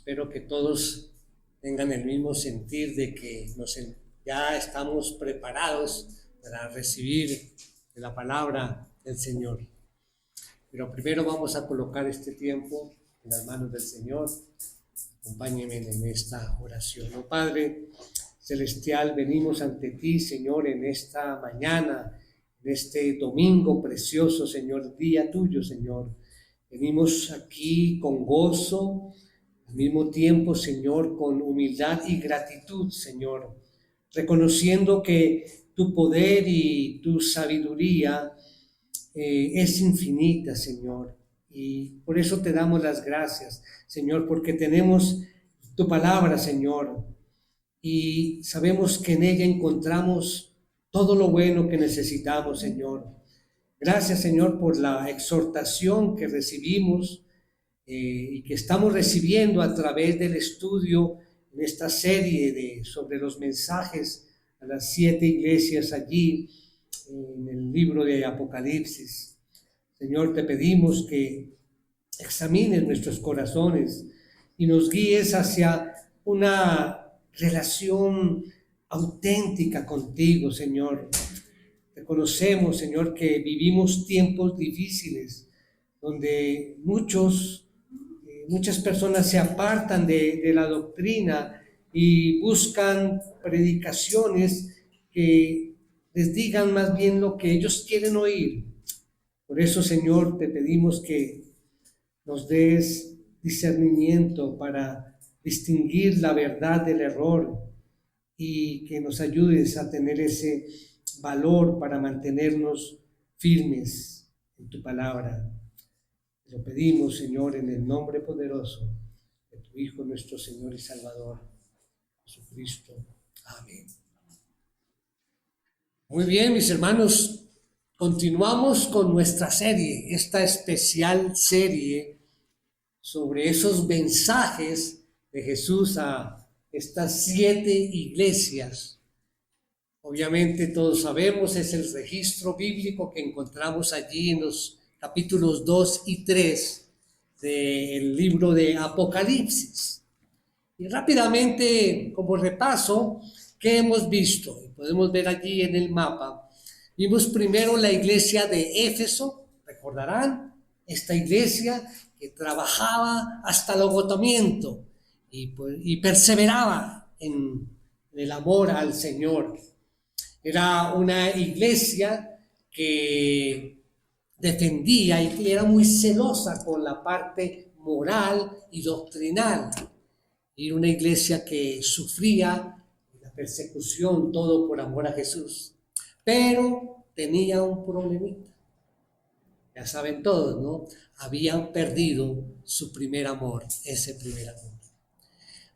Espero que todos tengan el mismo sentir de que ya estamos preparados para recibir de la palabra del Señor. Pero primero vamos a colocar este tiempo en las manos del Señor. Acompáñenme en esta oración. Oh Padre Celestial, venimos ante ti, Señor, en esta mañana, en este domingo precioso, Señor, día tuyo, Señor. Venimos aquí con gozo, al mismo tiempo, Señor, con humildad y gratitud, Señor, reconociendo que tu poder y tu sabiduría es infinita, Señor. Y por eso te damos las gracias, Señor, porque tenemos tu palabra, Señor, y sabemos que en ella encontramos todo lo bueno que necesitamos, Señor. Gracias, Señor, por la exhortación que recibimos y que estamos recibiendo a través del estudio en esta serie sobre los mensajes a las 7 iglesias allí en el libro de Apocalipsis. Señor, te pedimos que examines nuestros corazones y nos guíes hacia una relación auténtica contigo, Señor. Reconocemos, Señor, que vivimos tiempos difíciles donde muchas personas se apartan de la doctrina y buscan predicaciones que les digan más bien lo que ellos quieren oír. Por eso, Señor, te pedimos que nos des discernimiento para distinguir la verdad del error y que nos ayudes a tener ese valor para mantenernos firmes en tu palabra. Te lo pedimos, Señor, en el nombre poderoso de tu Hijo, nuestro Señor y Salvador, Jesucristo. Amén. Muy bien, mis hermanos, continuamos con nuestra serie, esta especial serie sobre esos mensajes de Jesús a estas 7 iglesias. Obviamente todos sabemos, es el registro bíblico que encontramos allí en los capítulos 2 y 3 del libro de Apocalipsis. Y rápidamente, como repaso, ¿qué hemos visto? Podemos ver allí en el mapa. Vimos primero la iglesia de Éfeso, recordarán, esta iglesia que trabajaba hasta el agotamiento y perseveraba en el amor al Señor. Era una iglesia que defendía y que era muy celosa con la parte moral y doctrinal. Y una iglesia que sufría la persecución, todo por amor a Jesús. Pero tenía un problemita. Ya saben todos, ¿no? Habían perdido su primer amor, ese primer amor.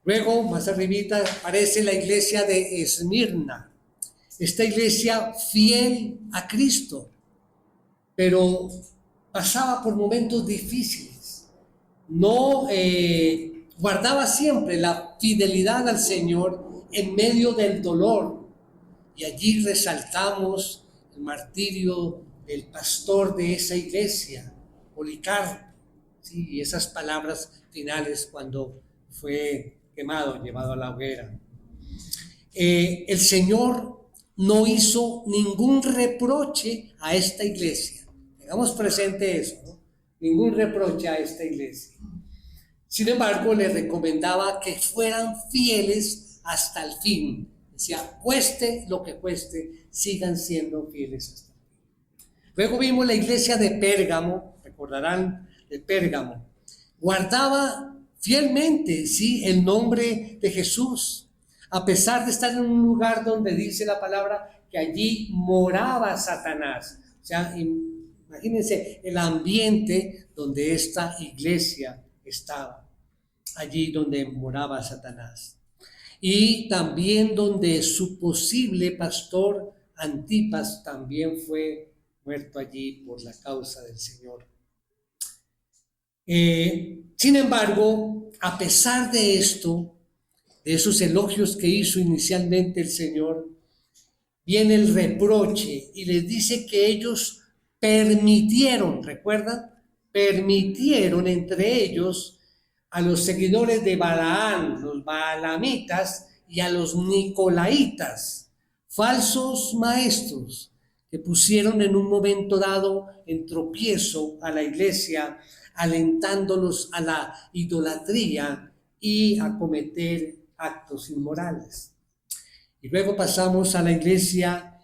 Luego, más arribita, aparece la iglesia de Esmirna. Esta iglesia fiel a Cristo, pero pasaba por momentos difíciles. No guardaba siempre la fidelidad al Señor en medio del dolor. Y allí resaltamos el martirio del pastor de esa iglesia, Policarpo, ¿sí? Y esas palabras finales cuando fue quemado, llevado a la hoguera. El Señor no hizo ningún reproche a esta iglesia. Tengamos presente eso, ¿no? Ningún reproche a esta iglesia. Sin embargo, le recomendaba que fueran fieles hasta el fin. Decía, cueste lo que cueste, sigan siendo fieles hasta el fin. Luego vimos la iglesia de Pérgamo, recordarán de Pérgamo. Guardaba fielmente, sí, el nombre de Jesús, a pesar de estar en un lugar donde dice la palabra que allí moraba Satanás. O sea, imagínense el ambiente donde esta iglesia estaba, allí donde moraba Satanás. Y también donde su posible pastor Antipas también fue muerto allí por la causa del Señor. Sin embargo, a pesar de esto, de esos elogios que hizo inicialmente el Señor, viene el reproche y les dice que ellos permitieron, ¿recuerdan? Permitieron entre ellos a los seguidores de Balaán, los baalamitas, y a los nicolaitas, falsos maestros que pusieron en un momento dado en tropiezo a la iglesia, alentándolos a la idolatría y a cometer actos inmorales. Y luego pasamos a la iglesia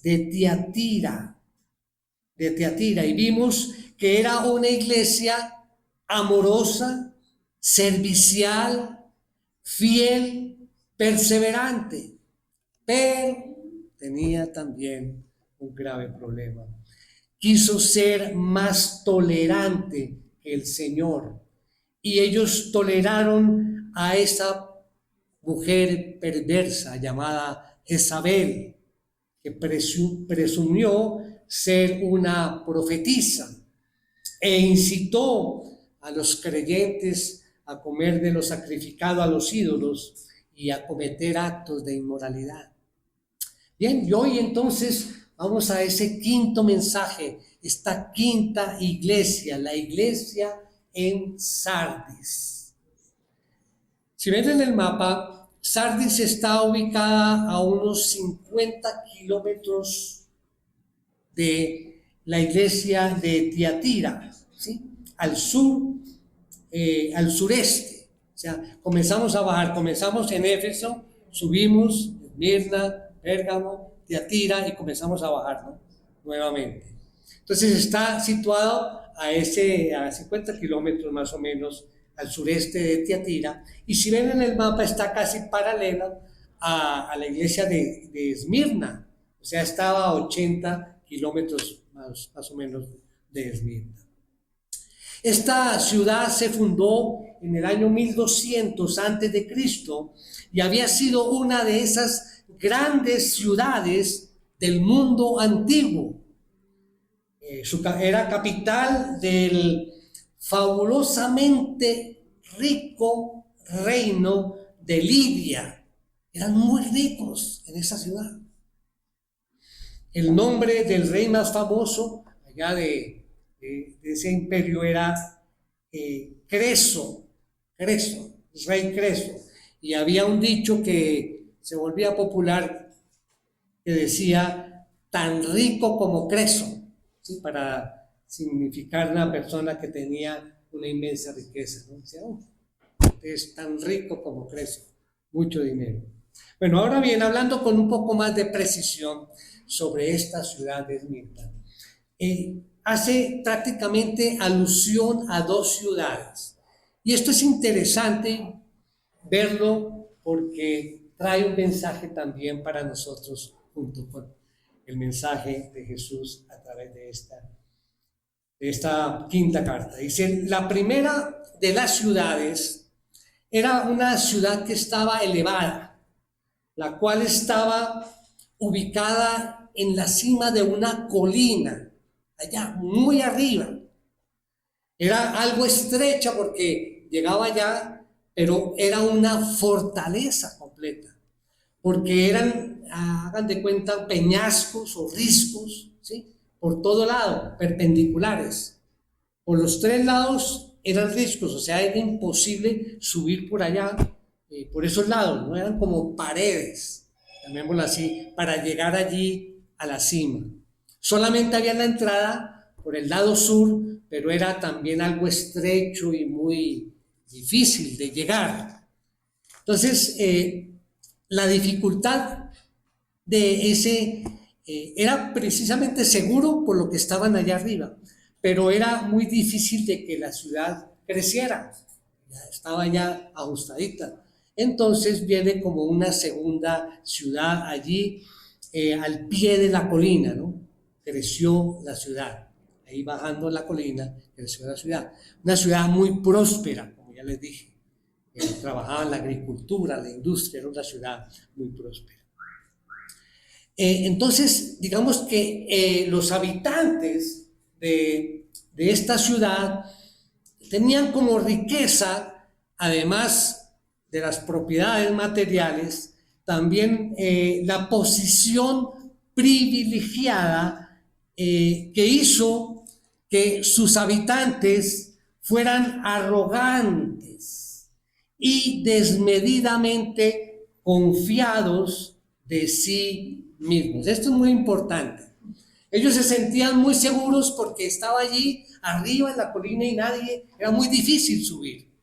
de Tiatira, y vimos que era una iglesia amorosa, servicial, fiel, perseverante, pero tenía también un grave problema. Quiso ser más tolerante que el Señor, y ellos toleraron a esa mujer perversa llamada Jezabel, que presumió ser una profetisa e incitó a los creyentes a comer de lo sacrificado a los ídolos y a cometer actos de inmoralidad. Bien, y hoy entonces vamos a ese quinto mensaje, esta quinta iglesia, la iglesia en Sardis. Si ven en el mapa, Sardis está ubicada a unos 50 kilómetros de la iglesia de Tiatira, ¿sí? Al sur, al sureste. O sea, comenzamos a bajar, comenzamos en Éfeso, subimos, Esmirna, Pérgamo, Tiatira, y comenzamos a bajar, ¿no? Nuevamente. Entonces está situado a 50 kilómetros más o menos al sureste de Tiatira, y si ven en el mapa está casi paralela a la iglesia de Esmirna, o sea, estaba a 80 kilómetros más o menos de Esmirna. Esta ciudad se fundó en el año 1200 a.C. y había sido una de esas grandes ciudades del mundo antiguo. Era capital del fabulosamente rico reino de Lidia. Eran muy ricos en esa ciudad. El nombre del rey más famoso allá de ese imperio era Creso, rey Creso. Y había un dicho que se volvía popular que decía, tan rico como Creso, ¿sí? Para significar una persona que tenía una inmensa riqueza, ¿no? Decía, es tan rico como Creso, mucho dinero. Bueno, ahora bien, hablando con un poco más de precisión sobre esta ciudad de Esmirna, hace prácticamente alusión a dos ciudades. Y esto es interesante verlo porque trae un mensaje también para nosotros junto con el mensaje de Jesús a través de esta quinta carta. Dice, la primera de las ciudades era una ciudad que estaba elevada, la cual estaba ubicada en la cima de una colina, allá, muy arriba. Era algo estrecha porque llegaba allá, pero era una fortaleza completa, porque eran, hagan de cuenta, peñascos o riscos, ¿sí? Por todo lado, perpendiculares. Por los tres lados eran riscos, o sea, era imposible subir por allá, por esos lados, no eran como paredes, llamémoslo así, para llegar allí a la cima. Solamente había la entrada por el lado sur, pero era también algo estrecho y muy difícil de llegar. Entonces, la dificultad de ese era precisamente seguro por lo que estaban allá arriba, pero era muy difícil de que la ciudad creciera, ya estaba ya ajustadita. Entonces viene como una segunda ciudad allí al pie de la colina, ¿no? Creció la ciudad, ahí bajando la colina creció la ciudad, una ciudad muy próspera, como ya les dije. Trabajaba en la agricultura, la industria, era una ciudad muy próspera. Entonces, digamos que los habitantes de esta ciudad tenían como riqueza, además de las propiedades materiales, también la posición privilegiada que hizo que sus habitantes fueran arrogantes y desmedidamente confiados de sí mismos. Esto es muy importante. Ellos se sentían muy seguros porque estaba allí arriba en la colina y era muy difícil subir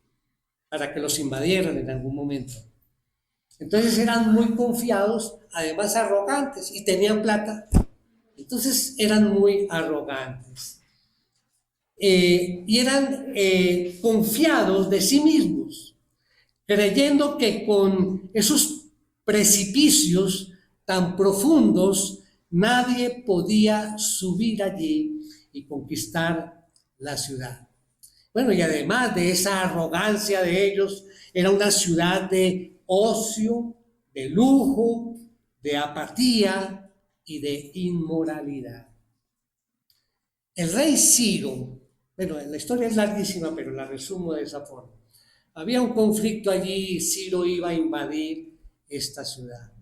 para que los invadieran en algún momento. Entonces eran muy confiados, además arrogantes, y tenían plata. Entonces eran muy arrogantes. Y eran confiados de sí mismos, creyendo que con esos precipicios tan profundos nadie podía subir allí y conquistar la ciudad. Bueno, y además de esa arrogancia de ellos, era una ciudad de ocio, de lujo, de apatía y de inmoralidad. El rey Ciro, bueno, la historia es larguísima, pero la resumo de esa forma. Había un conflicto allí y Ciro iba a invadir esta ciudad.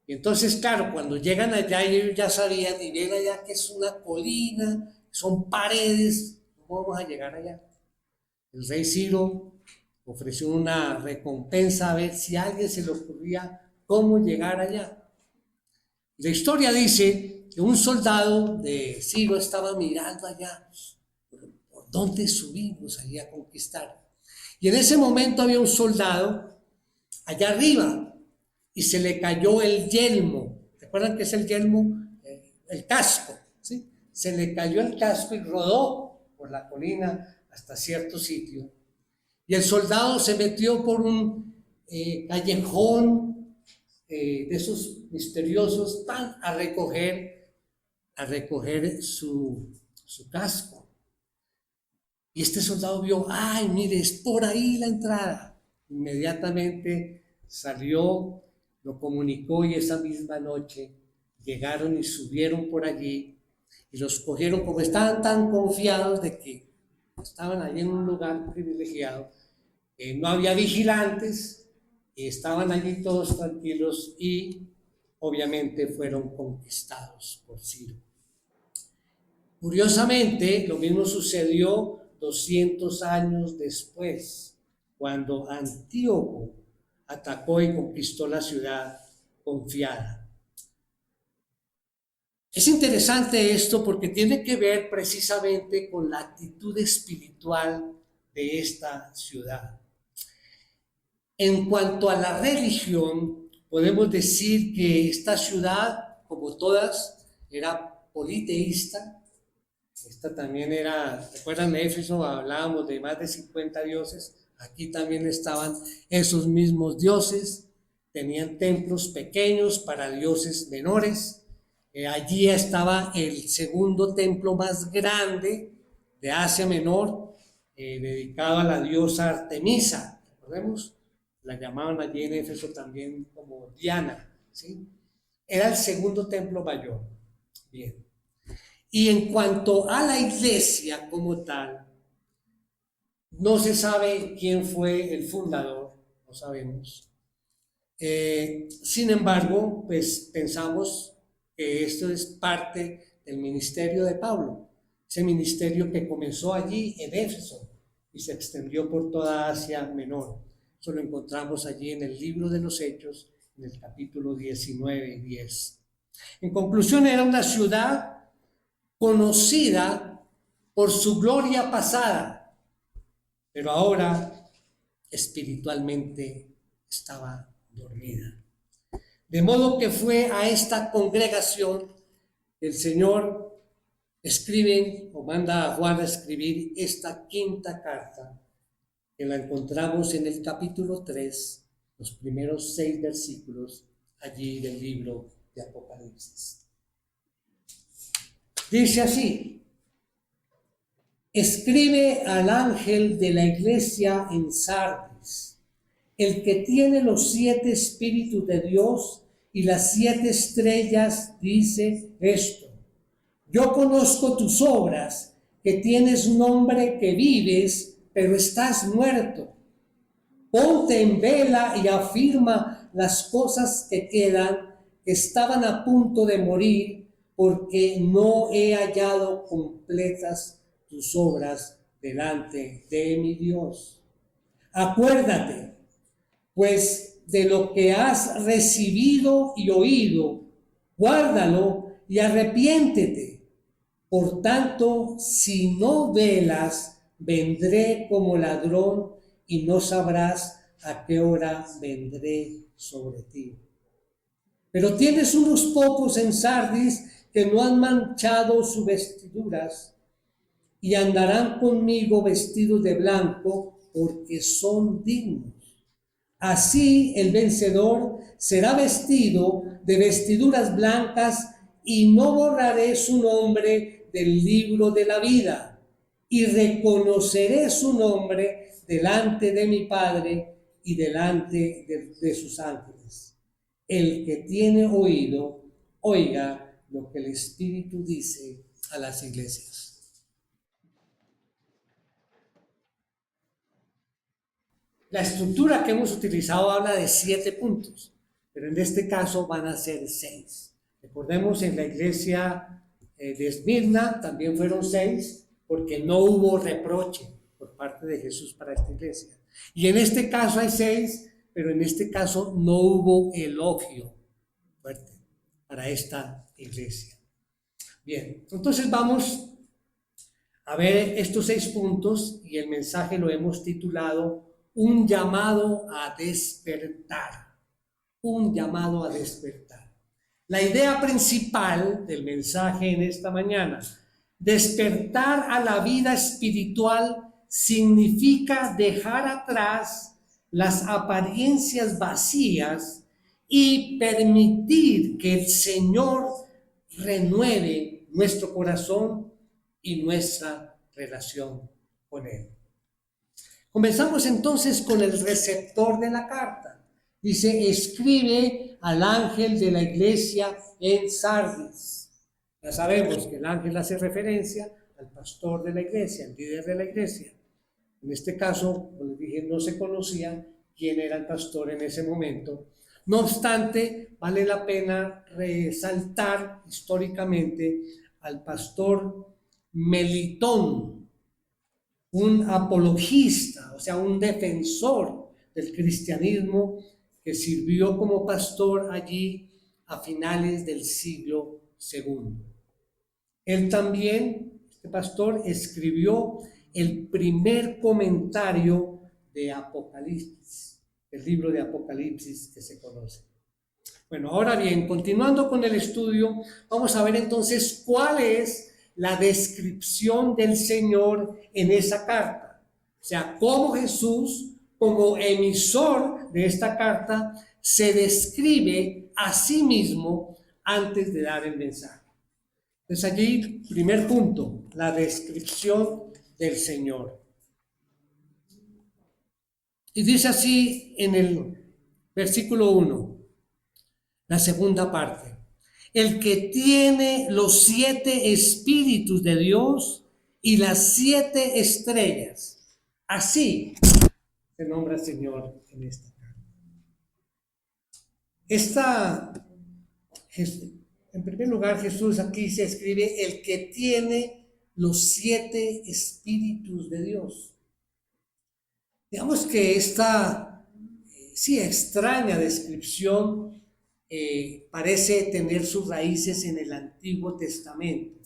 Y entonces, claro, cuando llegan allá, ellos ya sabían y ven allá que es una colina, son paredes, ¿cómo vamos a llegar allá? El rey Ciro ofreció una recompensa a ver si a alguien se le ocurría cómo llegar allá. La historia dice que un soldado de Ciro estaba mirando allá, ¿por dónde subimos allá a conquistar? Y en ese momento había un soldado allá arriba y se le cayó el yelmo. ¿Recuerdan qué es el yelmo? El casco, ¿sí? Se le cayó el casco y rodó por la colina hasta cierto sitio. Y el soldado se metió por un callejón de esos misteriosos a recoger su casco. Y este soldado vio, ay, mire, es por ahí la entrada. Inmediatamente salió, lo comunicó y esa misma noche llegaron y subieron por allí y los cogieron, como estaban tan confiados de que estaban allí en un lugar privilegiado, no había vigilantes, estaban allí todos tranquilos y obviamente fueron conquistados por Ciro. Curiosamente, lo mismo sucedió 200 años después, cuando Antíoco atacó y conquistó la ciudad confiada. Es interesante esto porque tiene que ver precisamente con la actitud espiritual de esta ciudad. En cuanto a la religión, podemos decir que esta ciudad, como todas, era politeísta. Esta también era, ¿recuerdan de Éfeso? Hablábamos de más de 50 dioses. Aquí también estaban esos mismos dioses. Tenían templos pequeños para dioses menores. Allí estaba el segundo templo más grande de Asia Menor, dedicado a la diosa Artemisa. ¿Recordemos? La llamaban allí en Éfeso también como Diana, ¿sí? Era el segundo templo mayor. Bien. Y en cuanto a la iglesia como tal, no se sabe quién fue el fundador, no sabemos. Sin embargo, pues pensamos que esto es parte del ministerio de Pablo, ese ministerio que comenzó allí en Éfeso y se extendió por toda Asia Menor. Eso lo encontramos allí en el libro de los Hechos, en el capítulo 19 y 10. En conclusión, era una ciudad conocida por su gloria pasada, pero ahora espiritualmente estaba dormida. De modo que fue a esta congregación el Señor escribe o manda a Juan a escribir esta quinta carta, que la encontramos en el capítulo 3, los primeros 6 versículos allí del libro de Apocalipsis. Dice así: escribe al ángel de la iglesia en Sardis, el que tiene los 7 espíritus de Dios y las 7 estrellas, dice esto: yo conozco tus obras, que tienes nombre que vives, pero estás muerto. Ponte en vela y afirma las cosas que quedan, que estaban a punto de morir, porque no he hallado completas tus obras delante de mi Dios. Acuérdate, pues, de lo que has recibido y oído, guárdalo y arrepiéntete. Por tanto, si no velas, vendré como ladrón y no sabrás a qué hora vendré sobre ti. Pero tienes unos pocos en Sardis que no han manchado sus vestiduras y andarán conmigo vestidos de blanco porque son dignos. Así el vencedor será vestido de vestiduras blancas y no borraré su nombre del libro de la vida y reconoceré su nombre delante de mi Padre y delante de sus ángeles. El que tiene oído, oiga lo que el Espíritu dice a las iglesias. La estructura que hemos utilizado habla de 7 puntos, pero en este caso van a ser 6. Recordemos, en la iglesia de Esmirna también fueron 6, porque no hubo reproche por parte de Jesús para esta iglesia. Y en este caso hay 6, pero en este caso no hubo elogio fuerte para esta iglesia. Bien, entonces vamos a ver estos 6 puntos y el mensaje lo hemos titulado un llamado a despertar. Un llamado a despertar. La idea principal del mensaje en esta mañana: despertar a la vida espiritual significa dejar atrás las apariencias vacías y permitir que el Señor renueve nuestro corazón y nuestra relación con Él. Comenzamos entonces con el receptor de la carta. Dice: escribe al ángel de la iglesia en Sardis. Ya sabemos que el ángel hace referencia al pastor de la iglesia, al líder de la iglesia. En este caso, como les dije, no se conocía quién era el pastor en ese momento. No obstante, vale la pena resaltar históricamente al pastor Melitón, un apologista, o sea, un defensor del cristianismo que sirvió como pastor allí a finales del siglo II. Él también, este pastor, escribió el primer comentario de Apocalipsis, el libro de Apocalipsis que se conoce. Bueno, ahora bien, continuando con el estudio, vamos a ver entonces cuál es la descripción del Señor en esa carta. O sea, cómo Jesús, como emisor de esta carta, se describe a sí mismo antes de dar el mensaje. Entonces allí, primer punto, la descripción del Señor. Y dice así en el versículo 1, la segunda parte: el que tiene los 7 espíritus de Dios y las 7 estrellas. Así se nombra el Señor en esta carta. En primer lugar, Jesús aquí se escribe el que tiene los 7 espíritus de Dios. Digamos que esta extraña descripción parece tener sus raíces en el Antiguo Testamento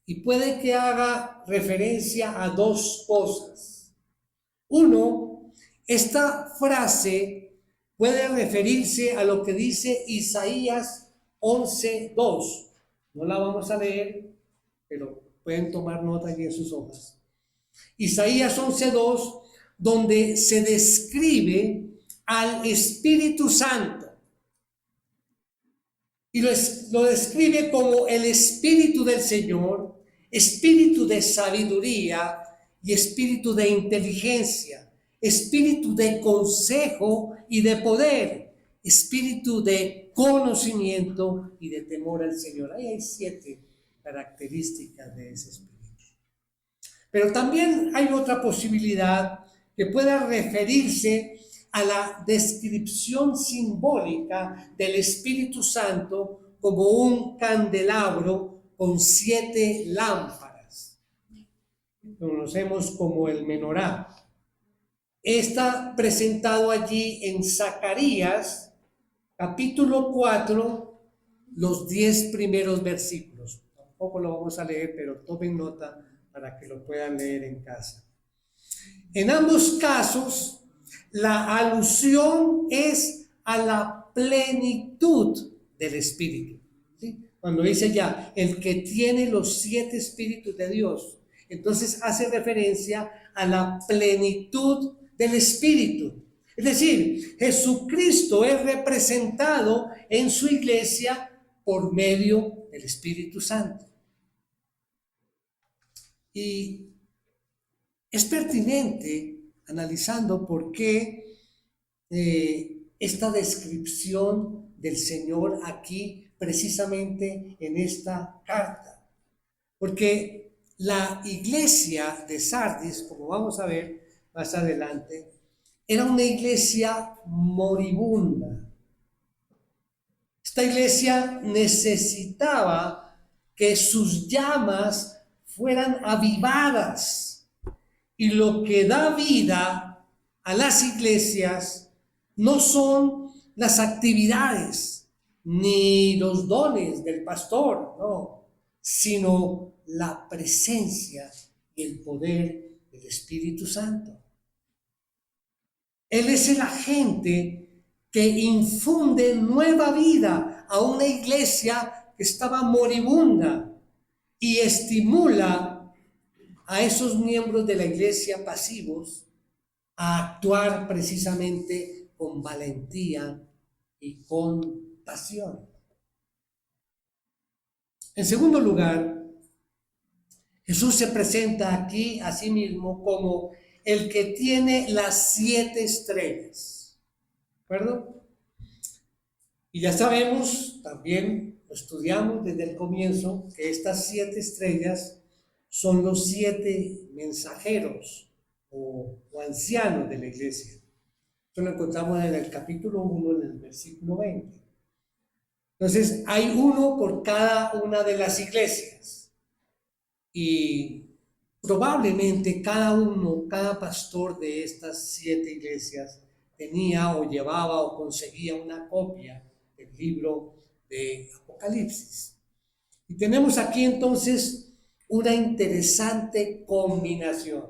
y puede que haga referencia a 2 cosas. Uno, esta frase puede referirse a lo que dice Isaías 11:2. No la vamos a leer, pero pueden tomar nota aquí en sus hojas. Isaías 11:2, donde se describe al Espíritu Santo y lo describe como el Espíritu del Señor, Espíritu de sabiduría y Espíritu de inteligencia, Espíritu de consejo y de poder, Espíritu de conocimiento y de temor al Señor. Ahí hay 7 características de ese Espíritu. Pero también hay otra posibilidad que pueda referirse a la descripción simbólica del Espíritu Santo como un candelabro con 7 lámparas. conocemos como el menorá. Está presentado allí en Zacarías, capítulo 4, los 10 primeros versículos. Tampoco lo vamos a leer, pero tomen nota para que lo puedan leer en casa. En ambos casos, la alusión es a la plenitud del Espíritu. ¿Sí? Cuando dice ya, el que tiene los 7 Espíritus de Dios, entonces hace referencia a la plenitud del Espíritu. Es decir, Jesucristo es representado en su iglesia por medio del Espíritu Santo. Y es pertinente analizando por qué esta descripción del Señor aquí, precisamente en esta carta. Porque la iglesia de Sardis, como vamos a ver más adelante, era una iglesia moribunda. Esta iglesia necesitaba que sus llamas fueran avivadas. Y lo que da vida a las iglesias no son las actividades ni los dones del pastor, no, sino la presencia y el poder del Espíritu Santo. Él es el agente que infunde nueva vida a una iglesia que estaba moribunda y estimula a esos miembros de la iglesia pasivos a actuar precisamente con valentía y con pasión. En segundo lugar, Jesús se presenta aquí a sí mismo como el que tiene las 7 estrellas. ¿De acuerdo? Y ya sabemos, también lo estudiamos desde el comienzo, que estas 7 estrellas son los 7 mensajeros o ancianos de la iglesia. Esto lo encontramos en el capítulo 1, en el versículo 20. Entonces, hay uno por cada una de las iglesias. Y probablemente cada pastor de estas 7 iglesias tenía o llevaba o conseguía una copia del libro de Apocalipsis. Y tenemos aquí entonces una interesante combinación.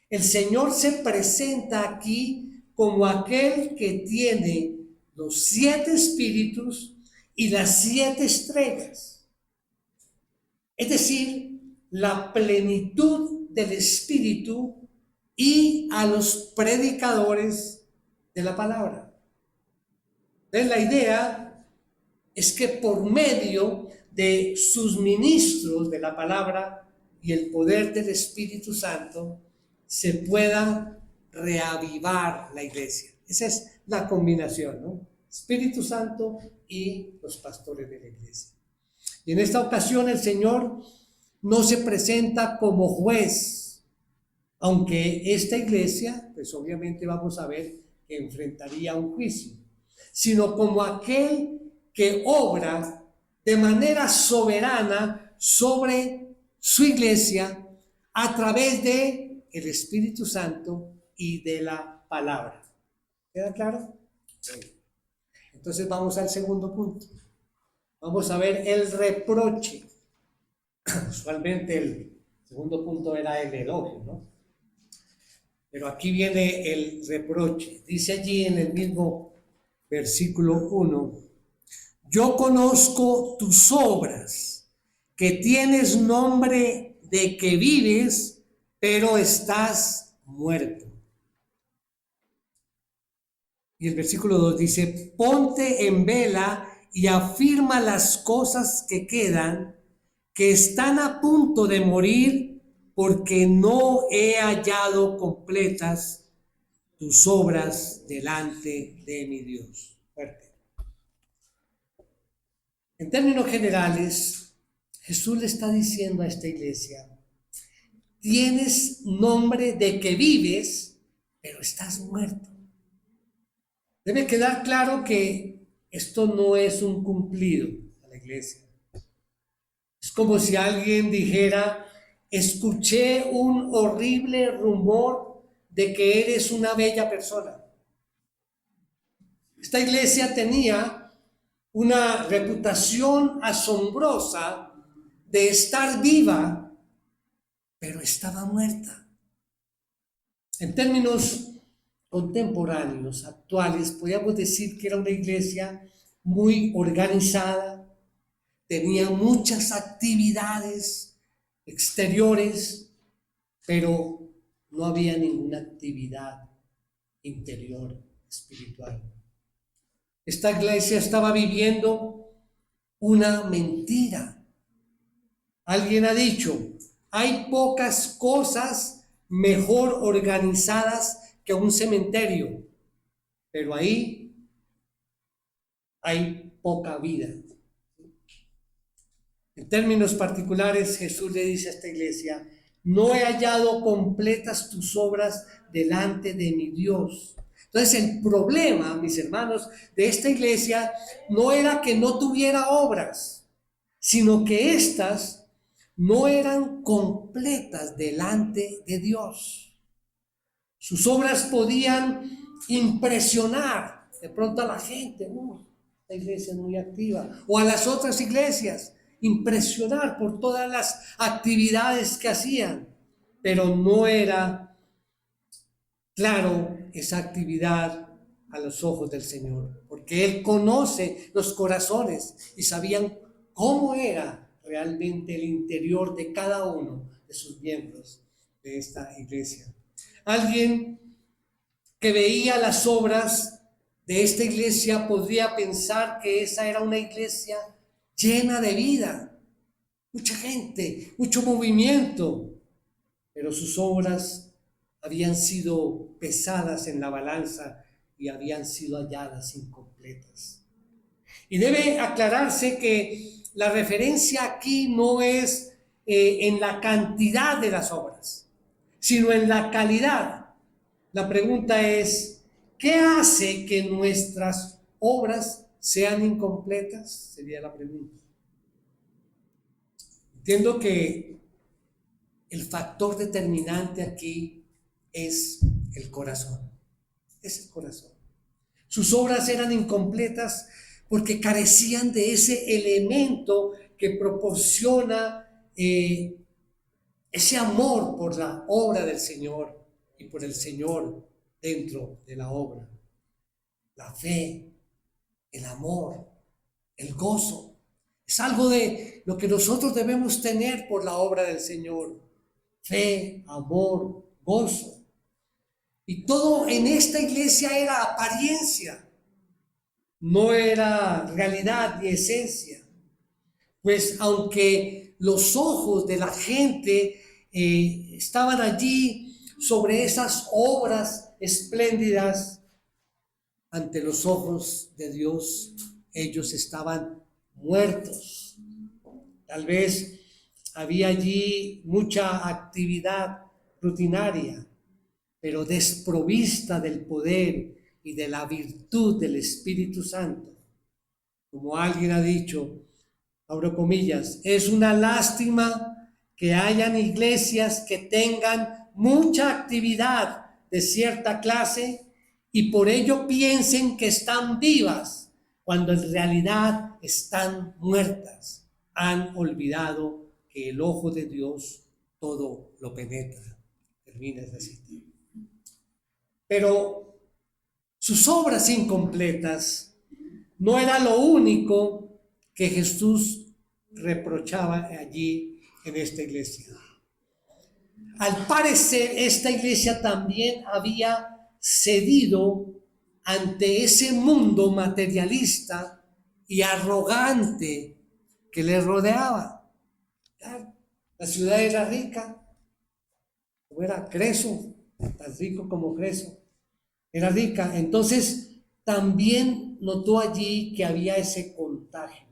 El Señor se presenta aquí como aquel que tiene los 7 espíritus y las 7 estrellas. Es decir, la plenitud del espíritu y a los predicadores de la palabra. Entonces, la idea es que por medio de sus ministros de la palabra y el poder del Espíritu Santo se pueda reavivar la iglesia. Esa es la combinación, ¿no? Espíritu Santo y los pastores de la iglesia. Y en esta ocasión el Señor no se presenta como juez, aunque esta iglesia, pues obviamente vamos a ver que enfrentaría un juicio, sino como aquel que obra de manera soberana sobre su iglesia a través de el Espíritu Santo y de la palabra. ¿Queda claro? Sí. Entonces vamos al segundo punto. Vamos a ver el reproche. Usualmente el segundo punto era el elogio, ¿no? Pero aquí viene el reproche. Dice allí en el mismo versículo 1: yo conozco tus obras, que tienes nombre de que vives, pero estás muerto. Y el versículo 2 dice: ponte en vela y afirma las cosas que quedan, que están a punto de morir, porque no he hallado completas tus obras delante de mi Dios. Fuerte. En términos generales, Jesús le está diciendo a esta iglesia: tienes nombre de que vives, pero estás muerto. Debe quedar claro que esto no es un cumplido a la iglesia. Es como si alguien dijera: escuché un horrible rumor de que eres una bella persona. Esta iglesia tenía una reputación asombrosa de estar viva, pero estaba muerta. En términos contemporáneos, actuales, podríamos decir que era una iglesia muy organizada, tenía muchas actividades exteriores, pero no había ninguna actividad interior, espiritual. Esta iglesia estaba viviendo una mentira. Alguien ha dicho, hay pocas cosas mejor organizadas que un cementerio, pero ahí hay poca vida. En términos particulares, Jesús le dice a esta iglesia, no he hallado completas tus obras delante de mi Dios. Entonces el problema, mis hermanos, de esta iglesia no era que no tuviera obras, sino que éstas no eran completas delante de Dios. Sus obras podían impresionar de pronto a la gente, la iglesia es muy activa, o a las otras iglesias, impresionar por todas las actividades que hacían, pero no era claro esa actividad a los ojos del Señor, porque Él conoce los corazones y sabían cómo era realmente el interior de cada uno de sus miembros de esta iglesia. Alguien que veía las obras de esta iglesia podría pensar que esa era una iglesia llena de vida, mucha gente, mucho movimiento, pero sus obras habían sido pesadas en la balanza y habían sido halladas incompletas. Y debe aclararse que la referencia aquí no es en la cantidad de las obras, sino en la calidad. La pregunta es, ¿qué hace que nuestras obras sean incompletas? Sería la pregunta. Entiendo que el factor determinante aquí es el corazón. Es el corazón. Sus obras eran incompletas porque carecían de ese elemento que proporciona ese amor por la obra del Señor y por el Señor dentro de la obra. La fe, el amor, el gozo. Es algo de lo que nosotros debemos tener por la obra del Señor. Fe, amor, gozo. Y todo en esta iglesia era apariencia, no era realidad ni esencia. Pues aunque los ojos de la gente estaban allí sobre esas obras espléndidas, ante los ojos de Dios ellos estaban muertos. Tal vez había allí mucha actividad rutinaria, pero desprovista del poder y de la virtud del Espíritu Santo. Como alguien ha dicho, abro comillas, es una lástima que hayan iglesias que tengan mucha actividad de cierta clase y por ello piensen que están vivas, cuando en realidad están muertas. Han olvidado que el ojo de Dios todo lo penetra. Termina esa cita. Pero sus obras incompletas no era lo único que Jesús reprochaba allí en esta iglesia. Al parecer, esta iglesia también había cedido ante ese mundo materialista y arrogante que le rodeaba. La ciudad era rica, como era Creso, tan rico como Creso, era rica. Entonces también notó allí que había ese contagio.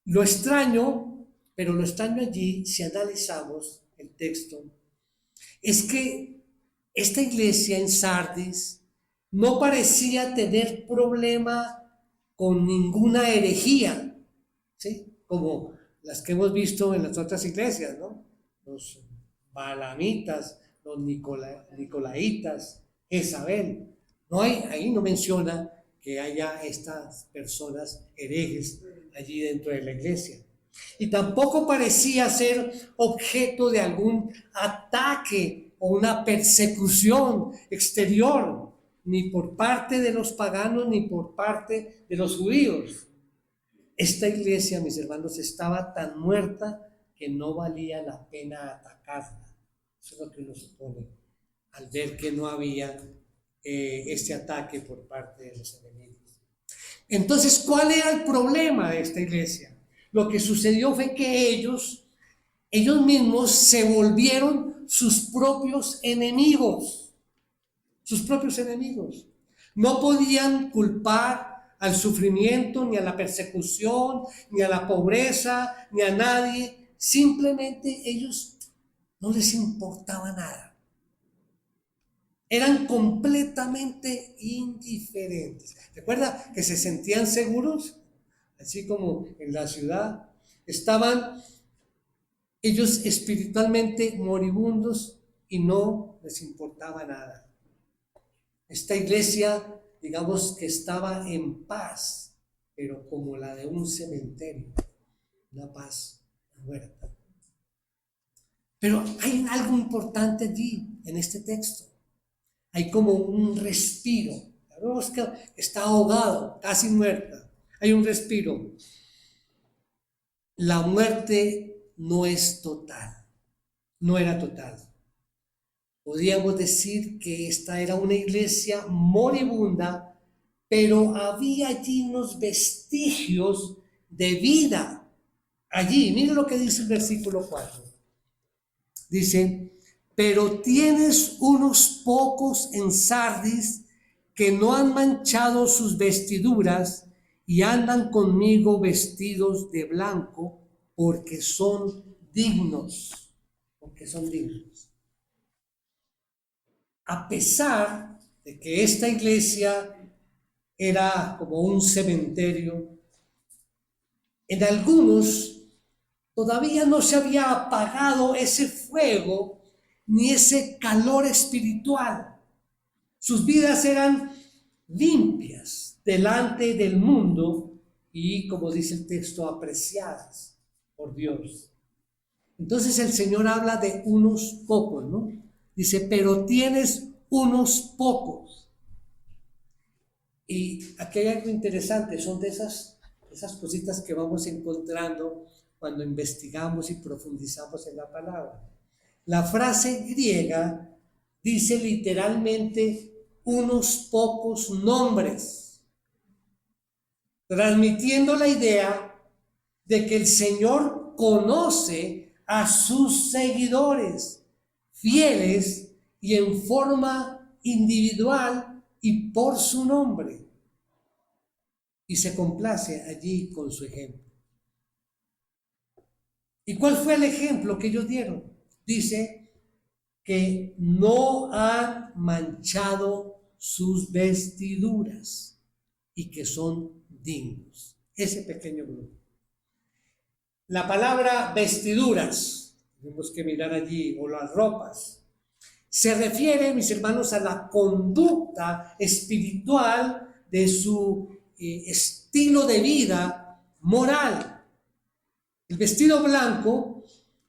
Lo extraño allí, si analizamos el texto, es que esta iglesia en Sardis no parecía tener problema con ninguna herejía, ¿sí? Como las que hemos visto en las otras iglesias, ¿no? los balamitas, los nicolaitas, Jezabel. No hay, ahí no menciona que haya estas personas herejes allí dentro de la iglesia. Y tampoco parecía ser objeto de algún ataque o una persecución exterior, ni por parte de los paganos ni por parte de los judíos. Esta iglesia, mis hermanos, estaba tan muerta que no valía la pena atacarla. Eso es lo que uno supone al ver que no había este ataque por parte de los enemigos. Entonces, ¿cuál era el problema de esta iglesia? Lo que sucedió fue que ellos mismos se volvieron sus propios enemigos. Sus propios enemigos. No podían culpar al sufrimiento, ni a la persecución, ni a la pobreza, ni a nadie. Simplemente ellos no les importaba nada. Eran completamente indiferentes. ¿Recuerda que se sentían seguros? Así como en la ciudad. Estaban ellos espiritualmente moribundos y no les importaba nada. Esta iglesia, digamos que estaba en paz, pero como la de un cementerio, una paz muerta. Pero hay algo importante allí, en este texto. Hay como un respiro. Vemos que está ahogado, casi muerta. Hay un respiro. La muerte no es total, no era total. Podríamos decir que esta era una iglesia moribunda, pero había allí unos vestigios de vida. Allí, miren lo que dice el versículo 4. Dice, pero tienes unos pocos en Sardis que no han manchado sus vestiduras y andan conmigo vestidos de blanco porque son dignos. Porque son dignos. A pesar de que esta iglesia era como un cementerio, en algunos todavía no se había apagado ese fuego ni ese calor espiritual. Sus vidas eran limpias delante del mundo y, como dice el texto, apreciadas por Dios. Entonces el Señor habla de unos pocos, ¿no? Dice, pero tienes unos pocos. Y aquí hay algo interesante, son de esas cositas que vamos encontrando cuando investigamos y profundizamos en la palabra. La frase griega dice literalmente unos pocos nombres, transmitiendo la idea de que el Señor conoce a sus seguidores fieles y en forma individual y por su nombre, y se complace allí con su ejemplo. ¿Y cuál fue el ejemplo que ellos dieron? Dice que no han manchado sus vestiduras y que son dignos. Ese pequeño grupo. La palabra vestiduras, tenemos que mirar allí, o las ropas, se refiere, mis hermanos, a la conducta espiritual de su estilo de vida moral. El vestido blanco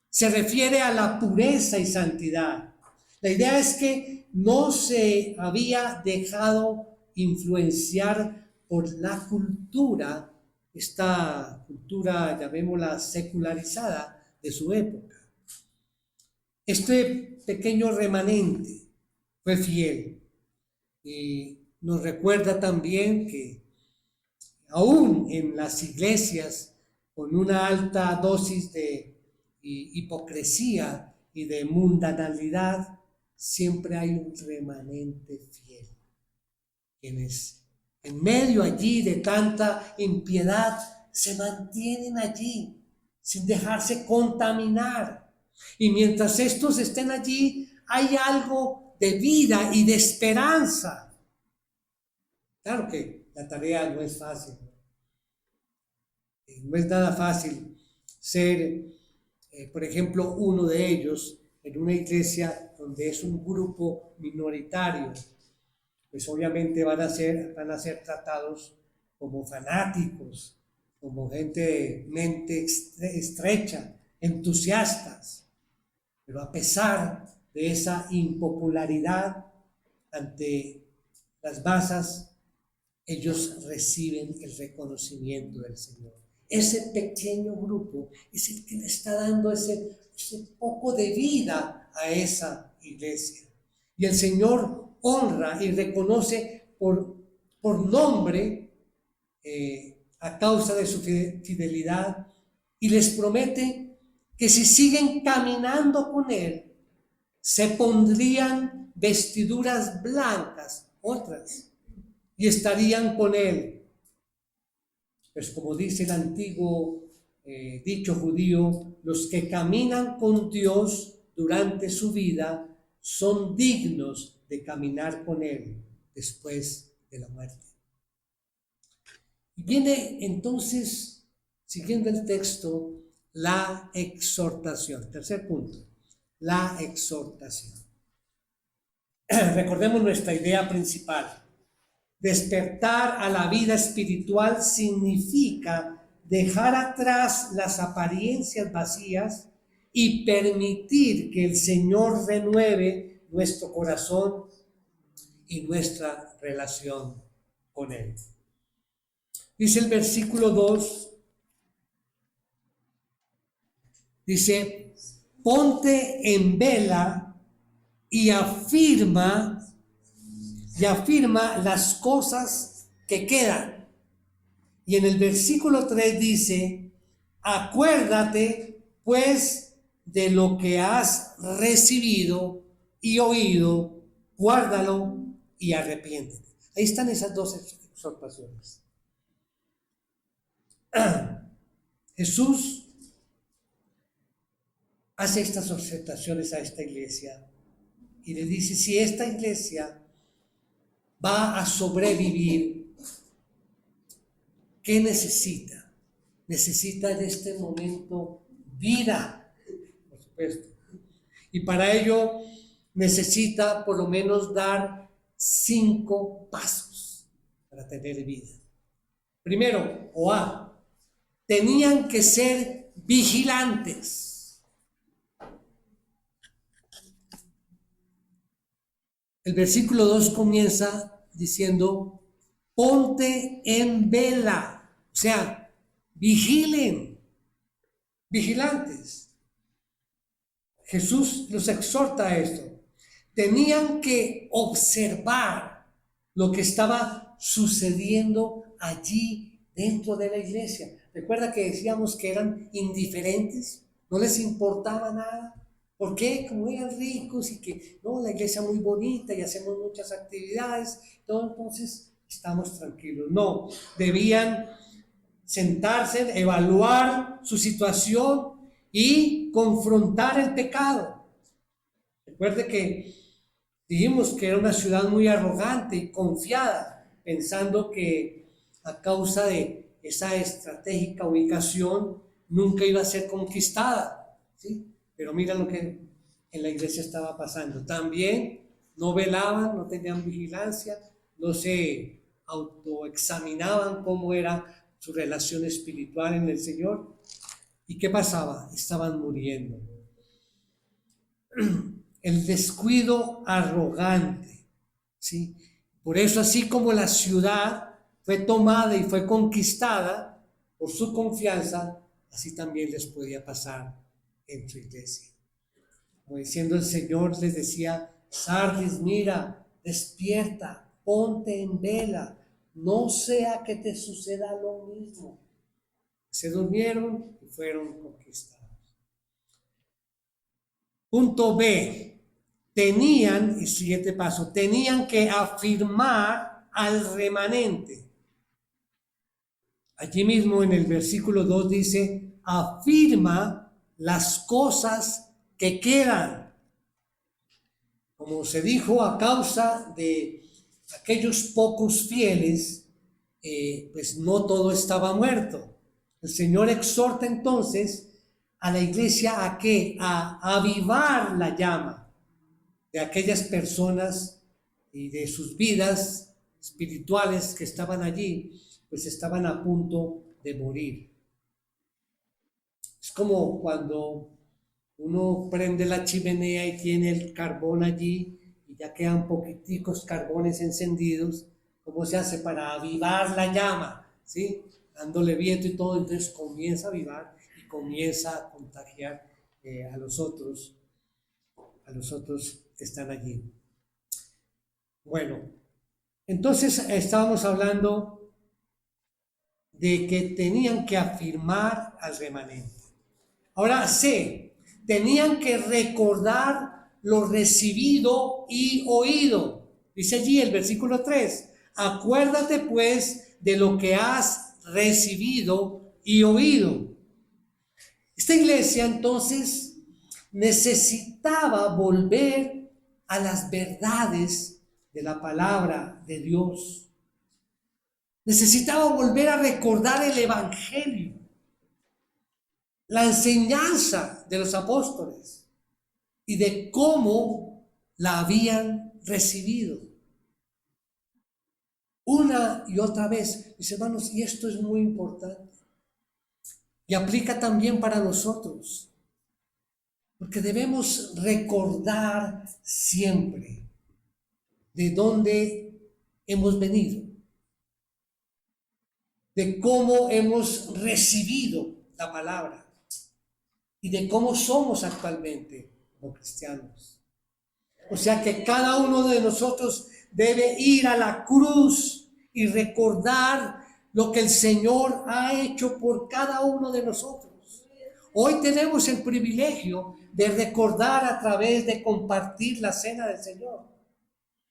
se refiere a la pureza y santidad. La idea es que no se había dejado influenciar por la cultura, esta cultura, llamémosla secularizada, de su época. Este pequeño remanente fue fiel y nos recuerda también que aún en las iglesias con una alta dosis de hipocresía y de mundanalidad, siempre hay un remanente fiel, quienes en medio allí de tanta impiedad se mantienen allí sin dejarse contaminar. Y mientras estos estén allí, hay algo de vida y de esperanza. Claro que la tarea no es fácil. No es nada fácil ser por ejemplo, uno de ellos en una iglesia donde es un grupo minoritario, pues obviamente van a ser tratados como fanáticos, como gente de mente estrecha, entusiastas. Pero a pesar de esa impopularidad ante las masas, ellos reciben el reconocimiento del Señor. Ese pequeño grupo es el que le está dando ese poco de vida a esa iglesia. Y el Señor honra y reconoce por nombre a causa de su fidelidad, y les promete que si siguen caminando con Él, se pondrían vestiduras blancas, otras, y estarían con Él. Pues como dice el antiguo dicho judío, los que caminan con Dios durante su vida son dignos de caminar con Él después de la muerte. Y viene entonces, siguiendo el texto, la exhortación. Tercer punto, la exhortación. Recordemos nuestra idea principal. Despertar a la vida espiritual significa dejar atrás las apariencias vacías y permitir que el Señor renueve nuestro corazón y nuestra relación con Él. Dice el versículo 2, dice, ponte en vela y afirma las cosas que quedan. Y en el versículo 3 dice, acuérdate pues de lo que has recibido y oído, guárdalo y arrepiéntete. Ahí están esas dos exhortaciones. Jesús hace estas exhortaciones a esta iglesia y le dice, si esta iglesia va a sobrevivir, ¿qué necesita? Necesita en este momento vida, por supuesto. Y para ello necesita por lo menos dar 5 pasos para tener vida. Primero, tenían que ser vigilantes. El versículo 2 comienza diciendo, ponte en vela, o sea, vigilen, vigilantes. Jesús los exhorta a esto. Tenían que observar lo que estaba sucediendo allí dentro de la iglesia. Recuerda que decíamos que eran indiferentes, no les importaba nada. ¿Por qué? Como eran ricos y que no, la iglesia muy bonita y hacemos muchas actividades, entonces estamos tranquilos. No, debían sentarse, evaluar su situación y confrontar el pecado. Recuerde que dijimos que era una ciudad muy arrogante y confiada, pensando que a causa de esa estratégica ubicación nunca iba a ser conquistada, ¿sí? Pero mira lo que en la iglesia estaba pasando. También no velaban, no tenían vigilancia, no se autoexaminaban cómo era su relación espiritual en el Señor. ¿Y qué pasaba? Estaban muriendo. El descuido arrogante, ¿sí? Por eso, así como la ciudad fue tomada y fue conquistada por su confianza, así también les podía pasar en su iglesia. Como diciendo el Señor les decía, Sardis, mira, despierta, ponte en vela, no sea que te suceda lo mismo. Se durmieron y fueron conquistados. Punto B, el siguiente paso, tenían que afirmar al remanente. Allí mismo en el versículo 2 dice, afirma las cosas que quedan. Como se dijo, a causa de aquellos pocos fieles, pues no todo estaba muerto. El Señor exhorta entonces a la iglesia ¿a qué? A avivar la llama de aquellas personas y de sus vidas espirituales que estaban allí, pues estaban a punto de morir. Es como cuando uno prende la chimenea y tiene el carbón allí y ya quedan poquiticos carbones encendidos. ¿Cómo se hace para avivar la llama? ¿Sí? Dándole viento y todo, entonces comienza a avivar y comienza a contagiar a los otros que están allí. Bueno, entonces estábamos hablando de que tenían que afirmar al remanente. Ahora C, tenían que recordar lo recibido y oído. Dice allí el versículo 3, acuérdate pues de lo que has recibido y oído. Esta iglesia entonces necesitaba volver a las verdades de la palabra de Dios. Necesitaba volver a recordar el evangelio, la enseñanza de los apóstoles y de cómo la habían recibido. Una y otra vez, mis hermanos, y esto es muy importante. Y aplica también para nosotros, porque debemos recordar siempre de dónde hemos venido, de cómo hemos recibido la palabra y de cómo somos actualmente como cristianos. O sea que cada uno de nosotros debe ir a la cruz y recordar lo que el Señor ha hecho por cada uno de nosotros. Hoy tenemos el privilegio de recordar a través de compartir la cena del Señor.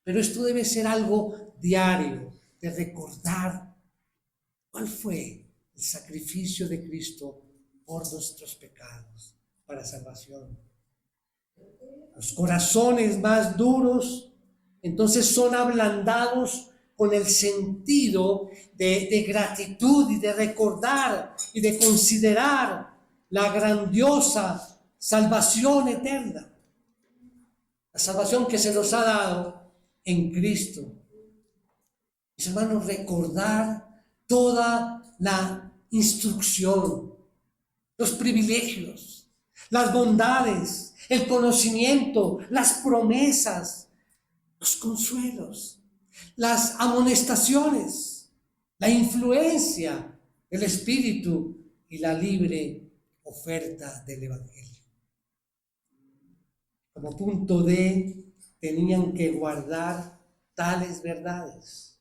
Pero esto debe ser algo diario, de recordar cuál fue el sacrificio de Cristo por nuestros pecados, para salvación. Los corazones más duros, entonces son ablandados con el sentido de gratitud y de recordar y de considerar la grandiosa salvación eterna. La salvación que se nos ha dado en Cristo. Mis hermanos, recordar toda la instrucción, los privilegios, las bondades, el conocimiento, las promesas, los consuelos, las amonestaciones, la influencia del Espíritu y la libre oferta del Evangelio. Como punto D, tenían que guardar tales verdades.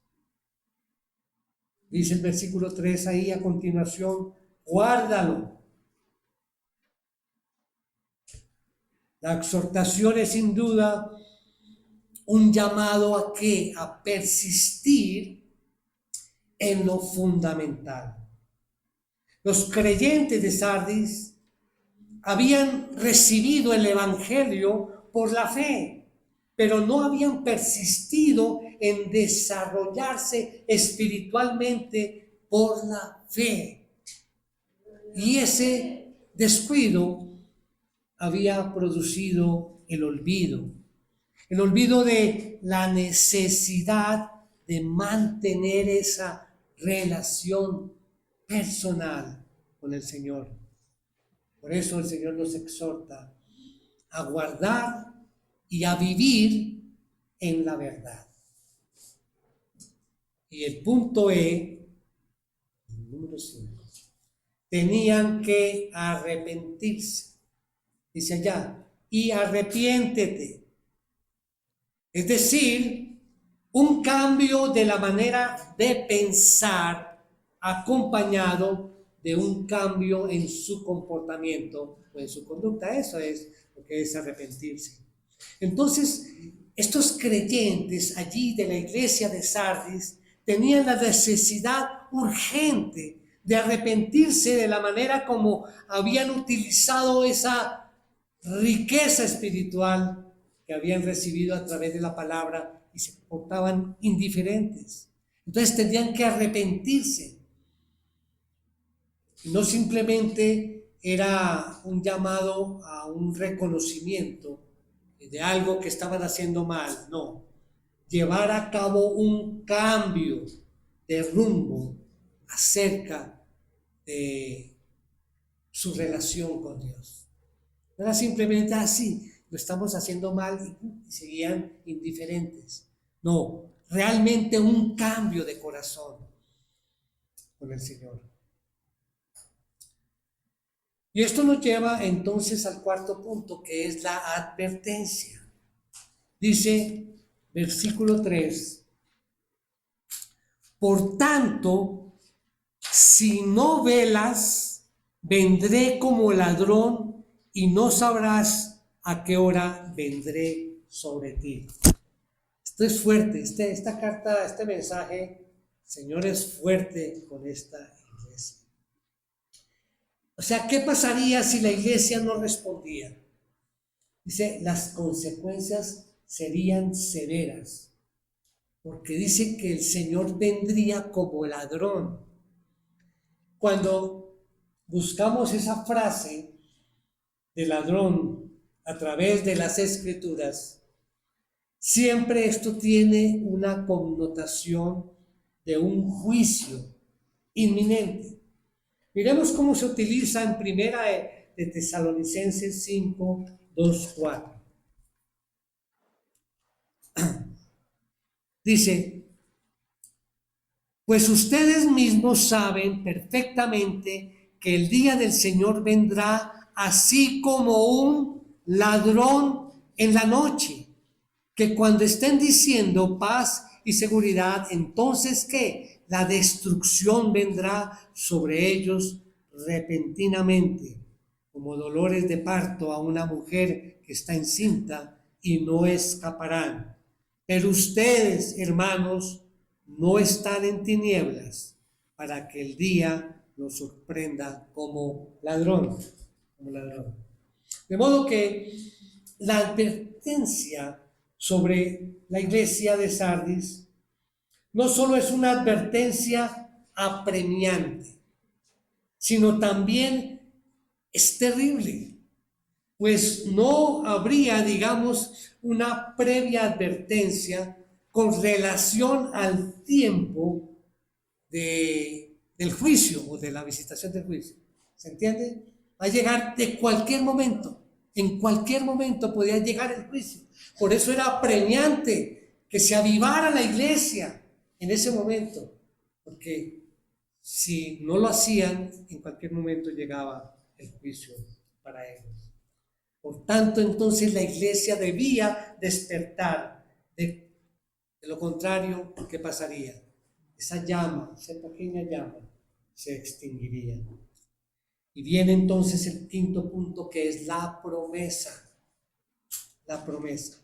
Dice el versículo 3 ahí a continuación, guárdalo. La exhortación es sin duda un llamado a ¿qué? A persistir en lo fundamental. Los creyentes de Sardis habían recibido el evangelio por la fe, pero no habían persistido en desarrollarse espiritualmente por la fe. Y ese descuido había producido el olvido de la necesidad de mantener esa relación personal con el Señor. Por eso el Señor nos exhorta a guardar y a vivir en la verdad. Y el punto E, número 5, tenían que arrepentirse. Dice allá, y arrepiéntete. Es decir, un cambio de la manera de pensar acompañado de un cambio en su comportamiento o en su conducta. Eso es lo que es arrepentirse. Entonces, estos creyentes allí de la iglesia de Sardis tenían la necesidad urgente de arrepentirse de la manera como habían utilizado esa riqueza espiritual que habían recibido a través de la palabra y se portaban indiferentes. Entonces tenían que arrepentirse. No simplemente era un llamado a un reconocimiento de algo que estaban haciendo mal, no, llevar a cabo un cambio de rumbo acerca de su relación con Dios. No era simplemente así, lo estamos haciendo mal y seguían indiferentes. No, realmente un cambio de corazón con el Señor. Y esto nos lleva entonces al cuarto punto, que es la advertencia. Dice, versículo 3, por tanto, si no velas, vendré como ladrón y no sabrás a qué hora vendré sobre ti. Esto es fuerte, esta carta, este mensaje, Señor, es fuerte con esta iglesia. O sea, ¿qué pasaría si la iglesia no respondía? Dice, las consecuencias serían severas, porque dice que el Señor vendría como ladrón. Cuando buscamos esa frase de ladrón a través de las Escrituras, siempre esto tiene una connotación de un juicio inminente. Miremos cómo se utiliza en primera de Tesalonicenses 5, 2, 4. Dice, pues ustedes mismos saben perfectamente que el día del Señor vendrá así como un ladrón en la noche, que cuando estén diciendo paz y seguridad, entonces ¿qué? La destrucción vendrá sobre ellos repentinamente, como dolores de parto a una mujer que está encinta, y no escaparán. Pero ustedes, hermanos, no están en tinieblas para que el día los sorprenda como ladrón, como ladrón. De modo que la advertencia sobre la iglesia de Sardis no solo es una advertencia apremiante, sino también es terrible, pues no habría, digamos, una previa advertencia con relación al tiempo del juicio o de la visitación del juicio. ¿Se entiende? Va a llegar de cualquier momento. En cualquier momento podía llegar el juicio. Por eso era apremiante que se avivara la iglesia en ese momento. Porque si no lo hacían, en cualquier momento llegaba el juicio para ellos. Por tanto, entonces la iglesia debía despertar. De lo contrario, ¿qué pasaría? Esa llama, esa pequeña llama, se extinguiría. Y viene entonces el quinto punto, que es la promesa. La promesa.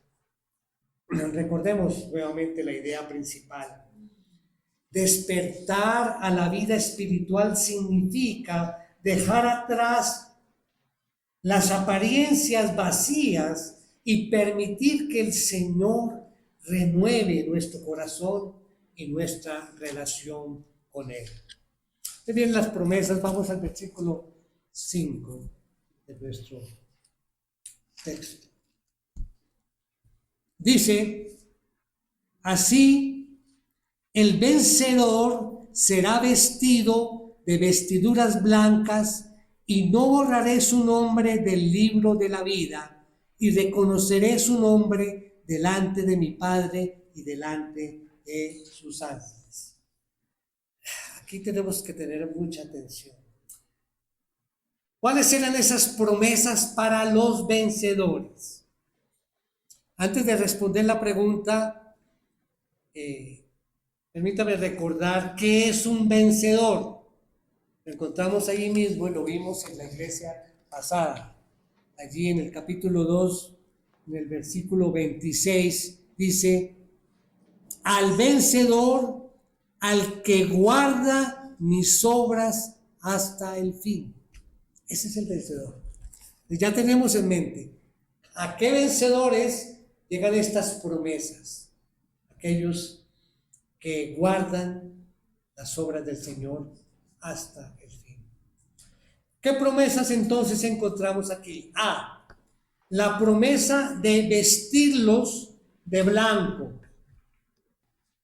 Recordemos nuevamente la idea principal. Despertar a la vida espiritual significa dejar atrás las apariencias vacías y permitir que el Señor renueve nuestro corazón y nuestra relación con Él. Bien, las promesas, vamos al versículo 5 de nuestro texto. Dice, así el vencedor será vestido de vestiduras blancas y no borraré su nombre del libro de la vida y reconoceré su nombre delante de mi Padre y delante de sus ángeles. Aquí tenemos que tener mucha atención. ¿Cuáles eran esas promesas para los vencedores? Antes de responder la pregunta, permítame recordar qué es un vencedor. Lo encontramos ahí mismo y lo vimos en la iglesia pasada. Allí en el capítulo 2, en el versículo 26, dice, al vencedor, al que guarda mis obras hasta el fin. Ese es el vencedor. Ya tenemos en mente a qué vencedores llegan estas promesas. Aquellos que guardan las obras del Señor hasta el fin. ¿Qué promesas entonces encontramos aquí? A, la promesa de vestirlos de blanco.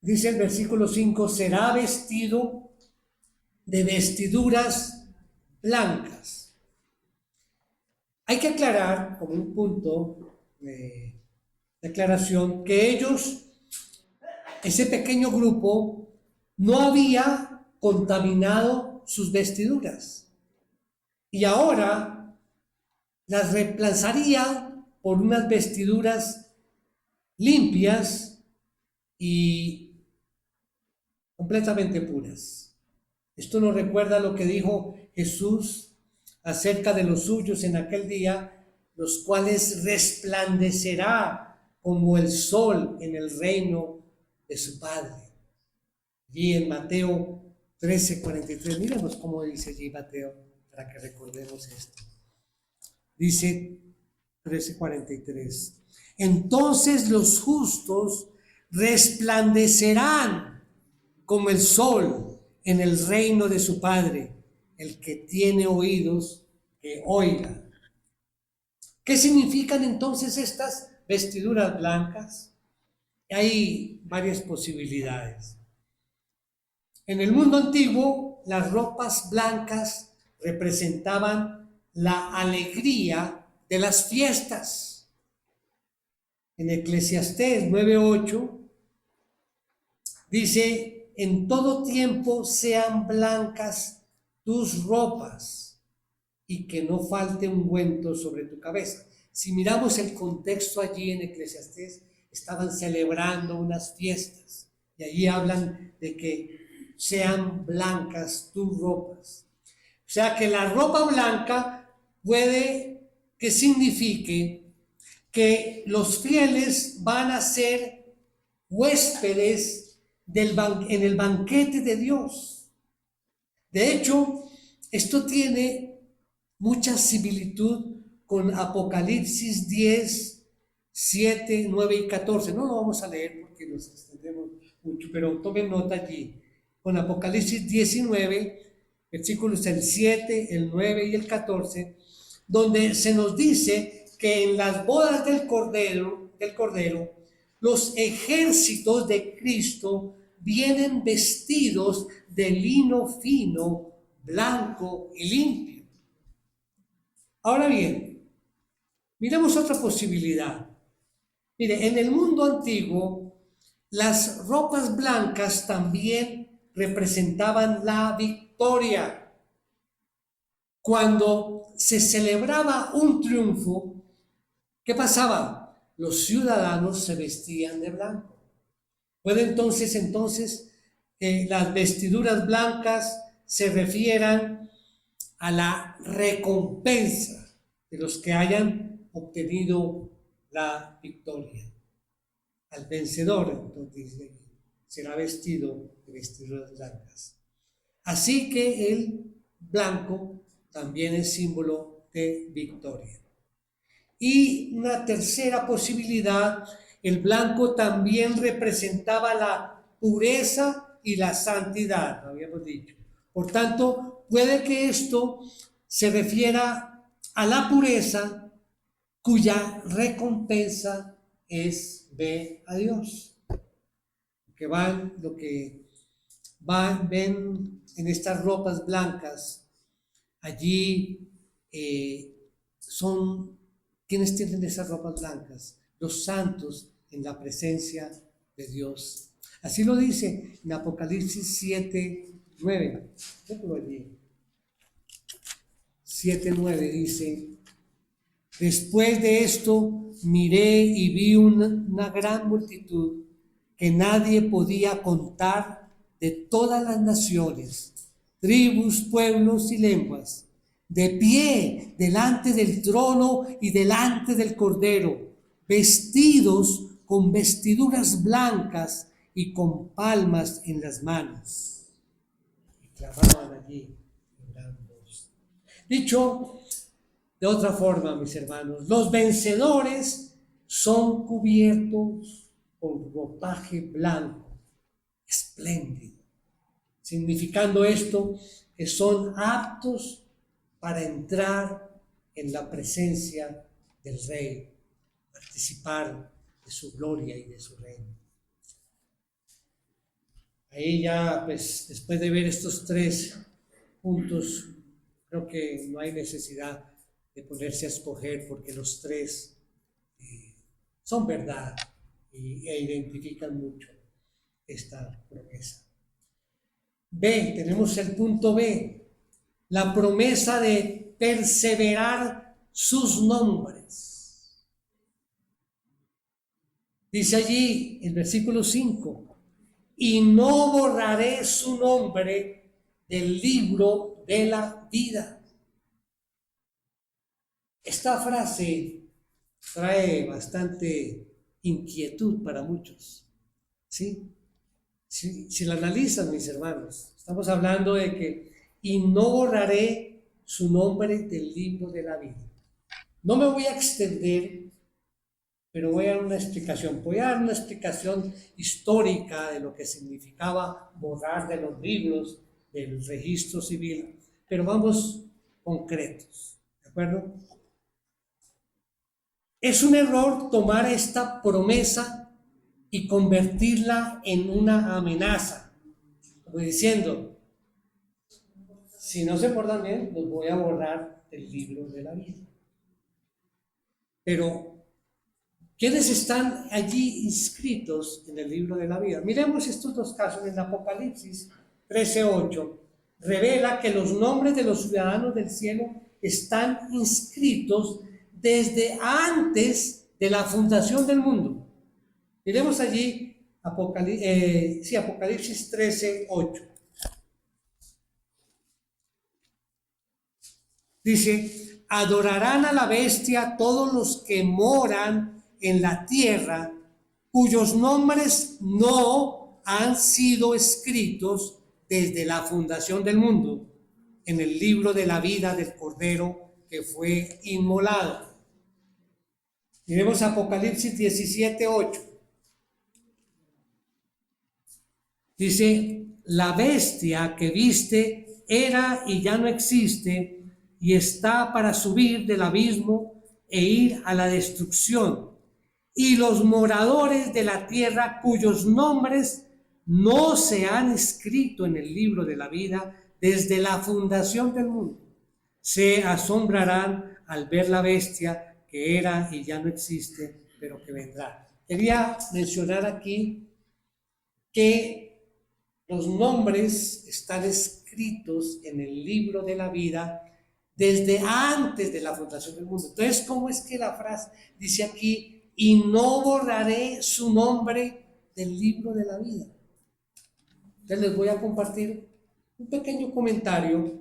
Dice el versículo 5, será vestido de vestiduras blancas. Hay que aclarar, como un punto de aclaración, que ellos, ese pequeño grupo, no había contaminado sus vestiduras. Y ahora las reemplazaría por unas vestiduras limpias y completamente puras. Esto nos recuerda lo que dijo Jesús acerca de los suyos en aquel día, los cuales resplandecerá como el sol en el reino de su Padre. Y en Mateo 13:43, miremos cómo dice allí Mateo, para que recordemos esto. Dice 13:43, entonces los justos resplandecerán como el sol en el reino de su Padre. El que tiene oídos, que oiga. ¿Qué significan entonces estas vestiduras blancas? Hay varias posibilidades. En el mundo antiguo, las ropas blancas representaban la alegría de las fiestas. En Eclesiastés 9:8 dice, en todo tiempo sean blancas tus ropas y que no falte ungüento sobre tu cabeza. Si miramos el contexto allí en Eclesiastés, estaban celebrando unas fiestas y allí hablan de que sean blancas tus ropas. O sea que la ropa blanca puede que signifique que los fieles van a ser huéspedes en el banquete de Dios. De hecho, esto tiene mucha similitud con Apocalipsis 10, 7, 9 y 14. No lo vamos a leer porque nos extendemos mucho, pero tomen nota allí. Con Apocalipsis 19, versículos el 7, el 9 y el 14, donde se nos dice que en las bodas del Cordero, los ejércitos de Cristo vienen vestidos de lino fino, blanco y limpio. Ahora bien, miremos otra posibilidad. Mire, en el mundo antiguo, las ropas blancas también representaban la victoria. Cuando se celebraba un triunfo, ¿qué pasaba? Los ciudadanos se vestían de blanco. Puede entonces las vestiduras blancas se refieran a la recompensa de los que hayan obtenido la victoria. Al vencedor, entonces, será vestido de vestiduras blancas. Así que el blanco también es símbolo de victoria. Y una tercera posibilidad, el blanco también representaba la pureza y la santidad, lo habíamos dicho. Por tanto, puede que esto se refiera a la pureza cuya recompensa es ver a Dios. Lo que ven en estas ropas blancas, allí son quienes tienen esas ropas blancas, los santos en la presencia de Dios. Así lo dice en Apocalipsis 7:9. 7:9 dice, después de esto miré y vi una gran multitud que nadie podía contar, de todas las naciones, tribus, pueblos y lenguas, de pie delante del trono y delante del Cordero, vestidos con vestiduras blancas y con palmas en las manos. Y clamaban allí en gran voz. Dicho de otra forma, mis hermanos, los vencedores son cubiertos con ropaje blanco, espléndido, significando esto que son aptos para entrar en la presencia del Rey, participar de su gloria y de su reino. Ahí ya, pues, después de ver estos tres puntos, creo que no hay necesidad de ponerse a escoger, porque los tres son verdad e identifican mucho esta promesa. B, tenemos el punto B, la promesa de perseverar sus nombres. Dice allí el versículo 5, y no borraré su nombre del libro de la vida. Esta frase trae bastante inquietud para muchos, ¿sí? Si la analizan, mis hermanos, estamos hablando de que y no borraré su nombre del libro de la vida. No me voy a extender, pero voy a dar una explicación. Voy a dar una explicación histórica de lo que significaba borrar de los libros del registro civil, pero vamos concretos, ¿de acuerdo? Es un error tomar esta promesa y convertirla en una amenaza, como diciendo, si no se portan bien, los voy a borrar del libro de la vida. Pero, ¿quiénes están allí inscritos en el libro de la vida? Miremos estos dos casos. En Apocalipsis 13:8 revela que los nombres de los ciudadanos del cielo están inscritos desde antes de la fundación del mundo. Miremos allí Apocalipsis 13:8. Dice, adorarán a la bestia todos los que moran en la tierra, cuyos nombres no han sido escritos desde la fundación del mundo en el libro de la vida del Cordero que fue inmolado. Miremos Apocalipsis 17:8. Dice, la bestia que viste era y ya no existe, y está para subir del abismo e ir a la destrucción. Y los moradores de la tierra cuyos nombres no se han escrito en el libro de la vida desde la fundación del mundo, se asombrarán al ver la bestia que era y ya no existe, pero que vendrá. Quería mencionar aquí que los nombres están escritos en el libro de la vida desde antes de la fundación del mundo. Entonces, ¿cómo es que la frase dice aquí, y no borraré su nombre del libro de la vida? Entonces les voy a compartir un pequeño comentario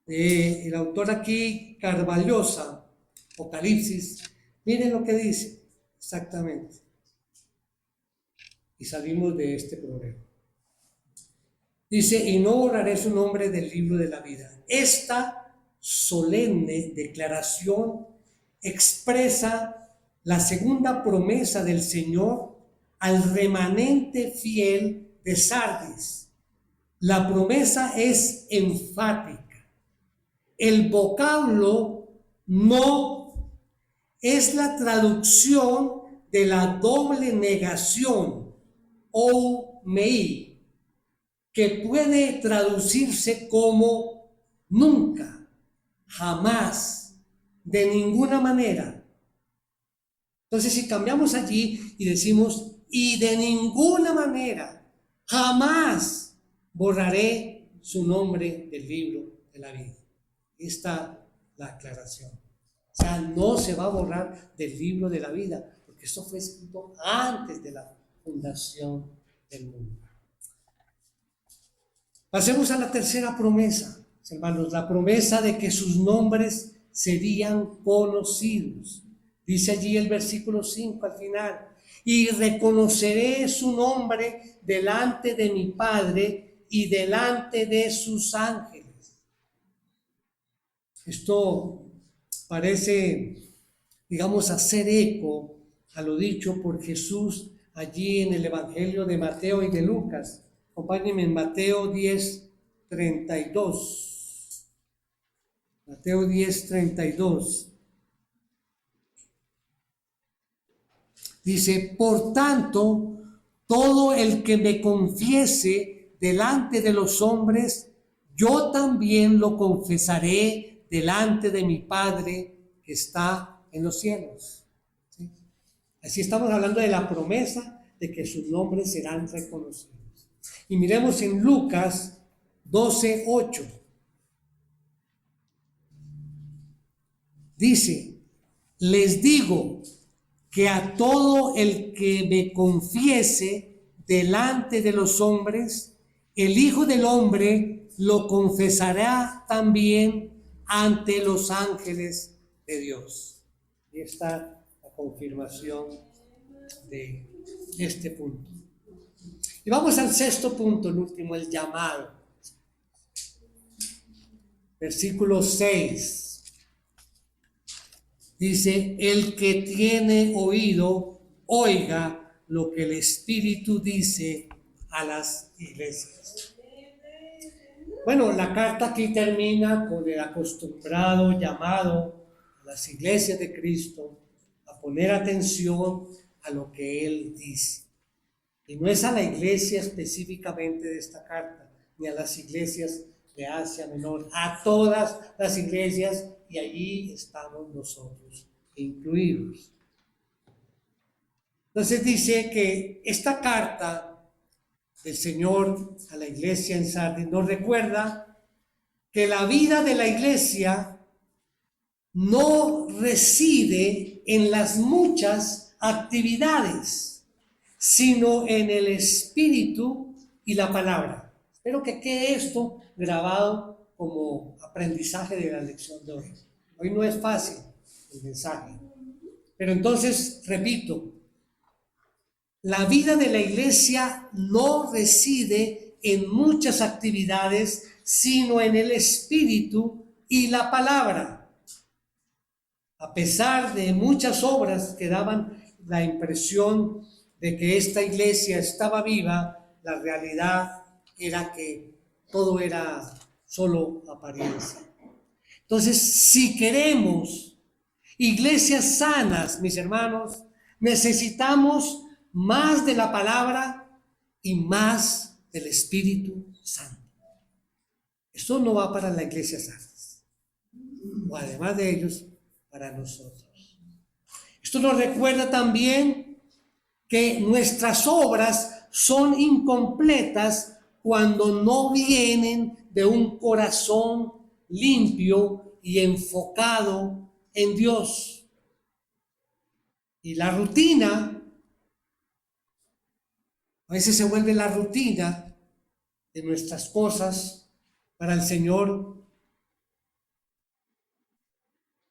del autor aquí, Carvallosa, Apocalipsis. Miren lo que dice exactamente. Y salimos de este problema. Dice, y no borraré su nombre del libro de la vida. Esta solemne declaración expresa la segunda promesa del Señor al remanente fiel de Sardis. La promesa es enfática. El vocablo no es la traducción de la doble negación o mei, que puede traducirse como nunca, jamás, de ninguna manera. Entonces, si cambiamos allí y decimos, y de ninguna manera, jamás borraré su nombre del libro de la vida. Esta es la aclaración. O sea, no se va a borrar del libro de la vida, porque esto fue escrito antes de la fundación del mundo. Pasemos a la tercera promesa, hermanos, la promesa de que sus nombres serían conocidos. Dice allí el versículo 5 al final, y reconoceré su nombre delante de mi Padre y delante de sus ángeles. Esto parece, digamos, hacer eco a lo dicho por Jesús allí en el Evangelio de Mateo y de Lucas. Acompáñenme en Mateo 10:32. Mateo 10:32. Dice, por tanto, todo el que me confiese delante de los hombres, yo también lo confesaré delante de mi Padre que está en los cielos. ¿Sí? Así estamos hablando de la promesa de que sus nombres serán reconocidos. Y miremos en Lucas 12:8. Dice, les digo que a todo el que me confiese delante de los hombres, el Hijo del Hombre lo confesará también ante los ángeles de Dios. Y está la confirmación de este punto. Y vamos al sexto punto, el último, el llamado. Versículo 6. Dice, el que tiene oído, oiga lo que el Espíritu dice a las iglesias. Bueno, la carta aquí termina con el acostumbrado llamado a las iglesias de Cristo a poner atención a lo que Él dice. Y no es a la iglesia específicamente de esta carta, ni a las iglesias de Asia Menor, a todas las iglesias, y allí estamos nosotros incluidos. Entonces dice que esta carta del Señor a la iglesia en Sardis nos recuerda que la vida de la iglesia no reside en las muchas actividades, sino en el Espíritu y la palabra. Espero que quede esto grabado como aprendizaje de la lección de hoy. Hoy no es fácil el mensaje, pero entonces, repito, la vida de la iglesia no reside en muchas actividades, sino en el Espíritu y la palabra. A pesar de muchas obras que daban la impresión de que esta iglesia estaba viva, la realidad era que todo era solo apariencia. Entonces, si queremos iglesias sanas, mis hermanos, necesitamos más de la palabra y más del Espíritu Santo. Esto no va para la iglesia sana, o además de ellos, para nosotros. Esto nos recuerda también que nuestras obras son incompletas cuando no vienen de un corazón limpio y enfocado en Dios. Y la rutina, a veces se vuelve la rutina de nuestras cosas para el Señor,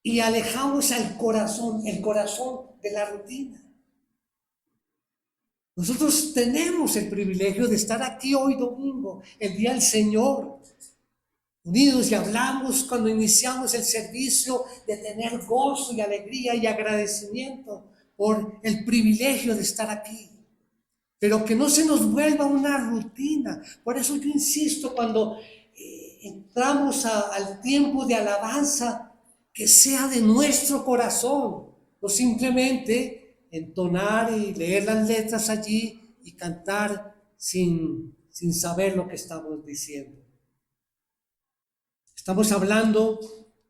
y alejamos el corazón de la rutina. Nosotros tenemos el privilegio de estar aquí hoy domingo, el día del Señor, unidos, y hablamos cuando iniciamos el servicio de tener gozo y alegría y agradecimiento por el privilegio de estar aquí. Pero que no se nos vuelva una rutina. Por eso yo insisto, cuando entramos al tiempo de alabanza, que sea de nuestro corazón, no simplemente entonar y leer las letras allí y cantar sin saber lo que estamos diciendo. Estamos hablando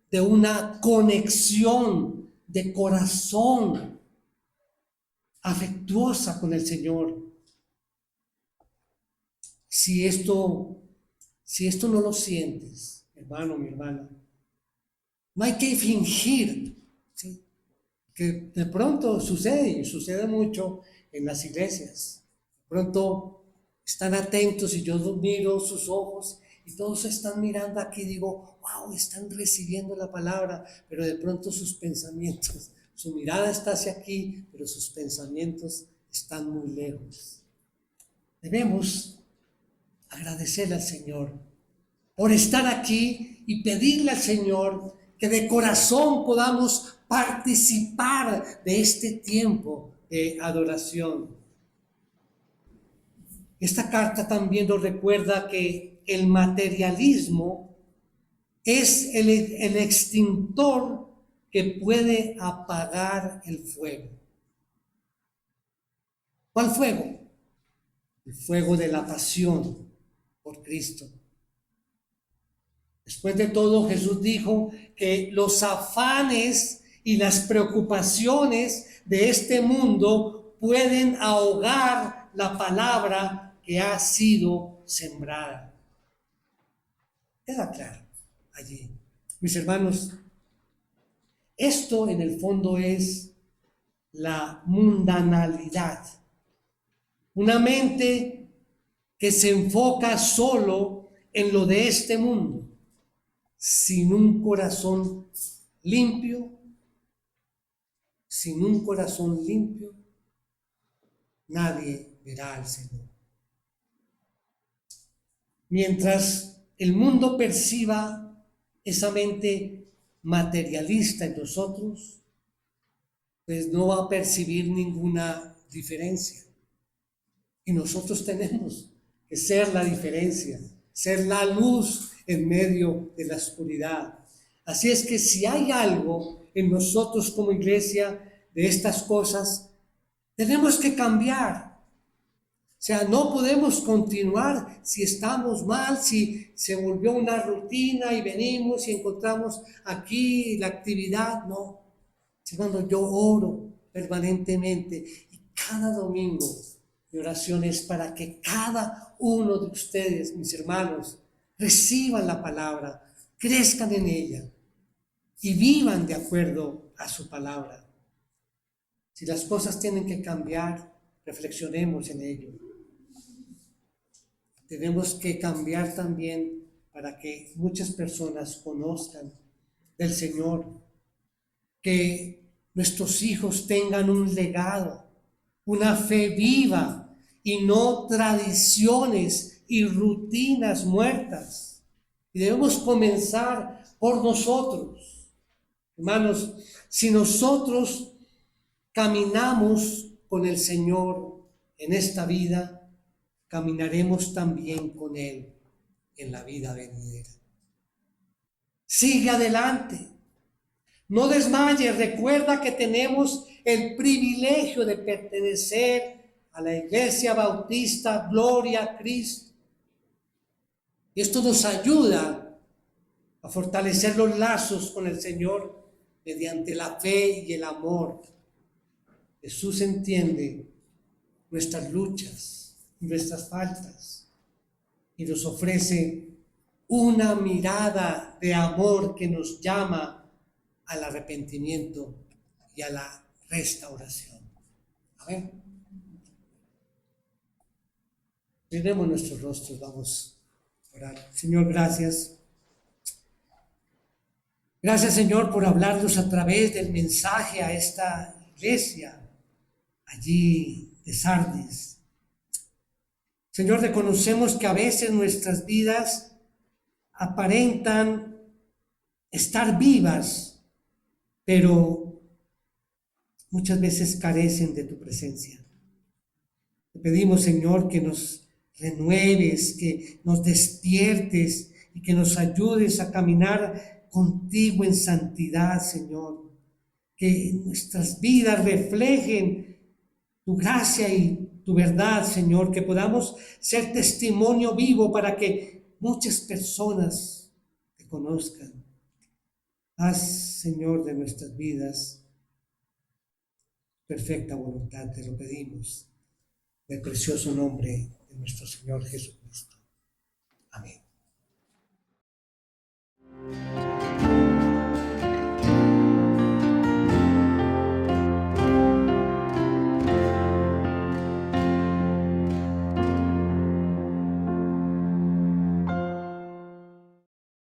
de una conexión de corazón afectuosa con el Señor. Si esto no lo sientes, hermano, mi hermana, no hay que fingir, ¿sí? Que de pronto sucede, y sucede mucho en las iglesias. De pronto están atentos y yo miro sus ojos y todos están mirando aquí, digo, wow, están recibiendo la palabra, pero de pronto sus pensamientos, su mirada está hacia aquí, pero sus pensamientos están muy lejos. Debemos agradecerle al Señor por estar aquí y pedirle al Señor que de corazón podamos participar de este tiempo de adoración. Esta carta también nos recuerda que el materialismo es el extintor que puede apagar el fuego. ¿Cuál fuego? El fuego de la pasión por Cristo. Después de todo, Jesús dijo que los afanes y las preocupaciones de este mundo pueden ahogar la palabra que ha sido sembrada. Queda claro allí. Mis hermanos, esto en el fondo es la mundanalidad. Una mente que se enfoca solo en lo de este mundo, sin un corazón limpio, nadie verá al Señor. Mientras el mundo perciba esa mente materialista en nosotros, pues no va a percibir ninguna diferencia. Y nosotros tenemos que ser la diferencia, ser la luz en medio de la oscuridad. Así es que si hay algo en nosotros como iglesia de estas cosas, tenemos que cambiar. O sea, no podemos continuar si estamos mal, si se volvió una rutina y venimos y encontramos aquí la actividad. No, hermano, yo oro permanentemente y cada domingo mi oración es para que cada uno de ustedes, mis hermanos, reciban la palabra, crezcan en ella y vivan de acuerdo a su palabra. Si las cosas tienen que cambiar, reflexionemos en ello. Tenemos que cambiar también para que muchas personas conozcan del Señor, que nuestros hijos tengan un legado, una fe viva y no tradiciones y rutinas muertas. Y debemos comenzar por nosotros. Hermanos, si nosotros caminamos con el Señor en esta vida, caminaremos también con Él en la vida venidera. Sigue adelante. No desmayes, recuerda que tenemos el privilegio de pertenecer a la Iglesia Bautista Gloria a Cristo. Y esto nos ayuda a fortalecer los lazos con el Señor mediante la fe y el amor. Jesús entiende nuestras luchas, nuestras faltas, y nos ofrece una mirada de amor que nos llama al arrepentimiento y a la restauración. Amén. Miremos nuestros rostros, vamos a orar. Señor, gracias. Gracias, Señor, por hablarnos a través del mensaje a esta iglesia allí de Sardis. Señor, reconocemos que a veces nuestras vidas aparentan estar vivas, pero muchas veces carecen de tu presencia. Te pedimos, Señor, que nos renueves, que nos despiertes y que nos ayudes a caminar contigo en santidad, Señor. Que nuestras vidas reflejen tu gracia y tu verdad, Señor. Que podamos ser testimonio vivo para que muchas personas te conozcan. Haz, Señor, de nuestras vidas perfecta voluntad, te lo pedimos, en el precioso nombre de nuestro Señor Jesucristo.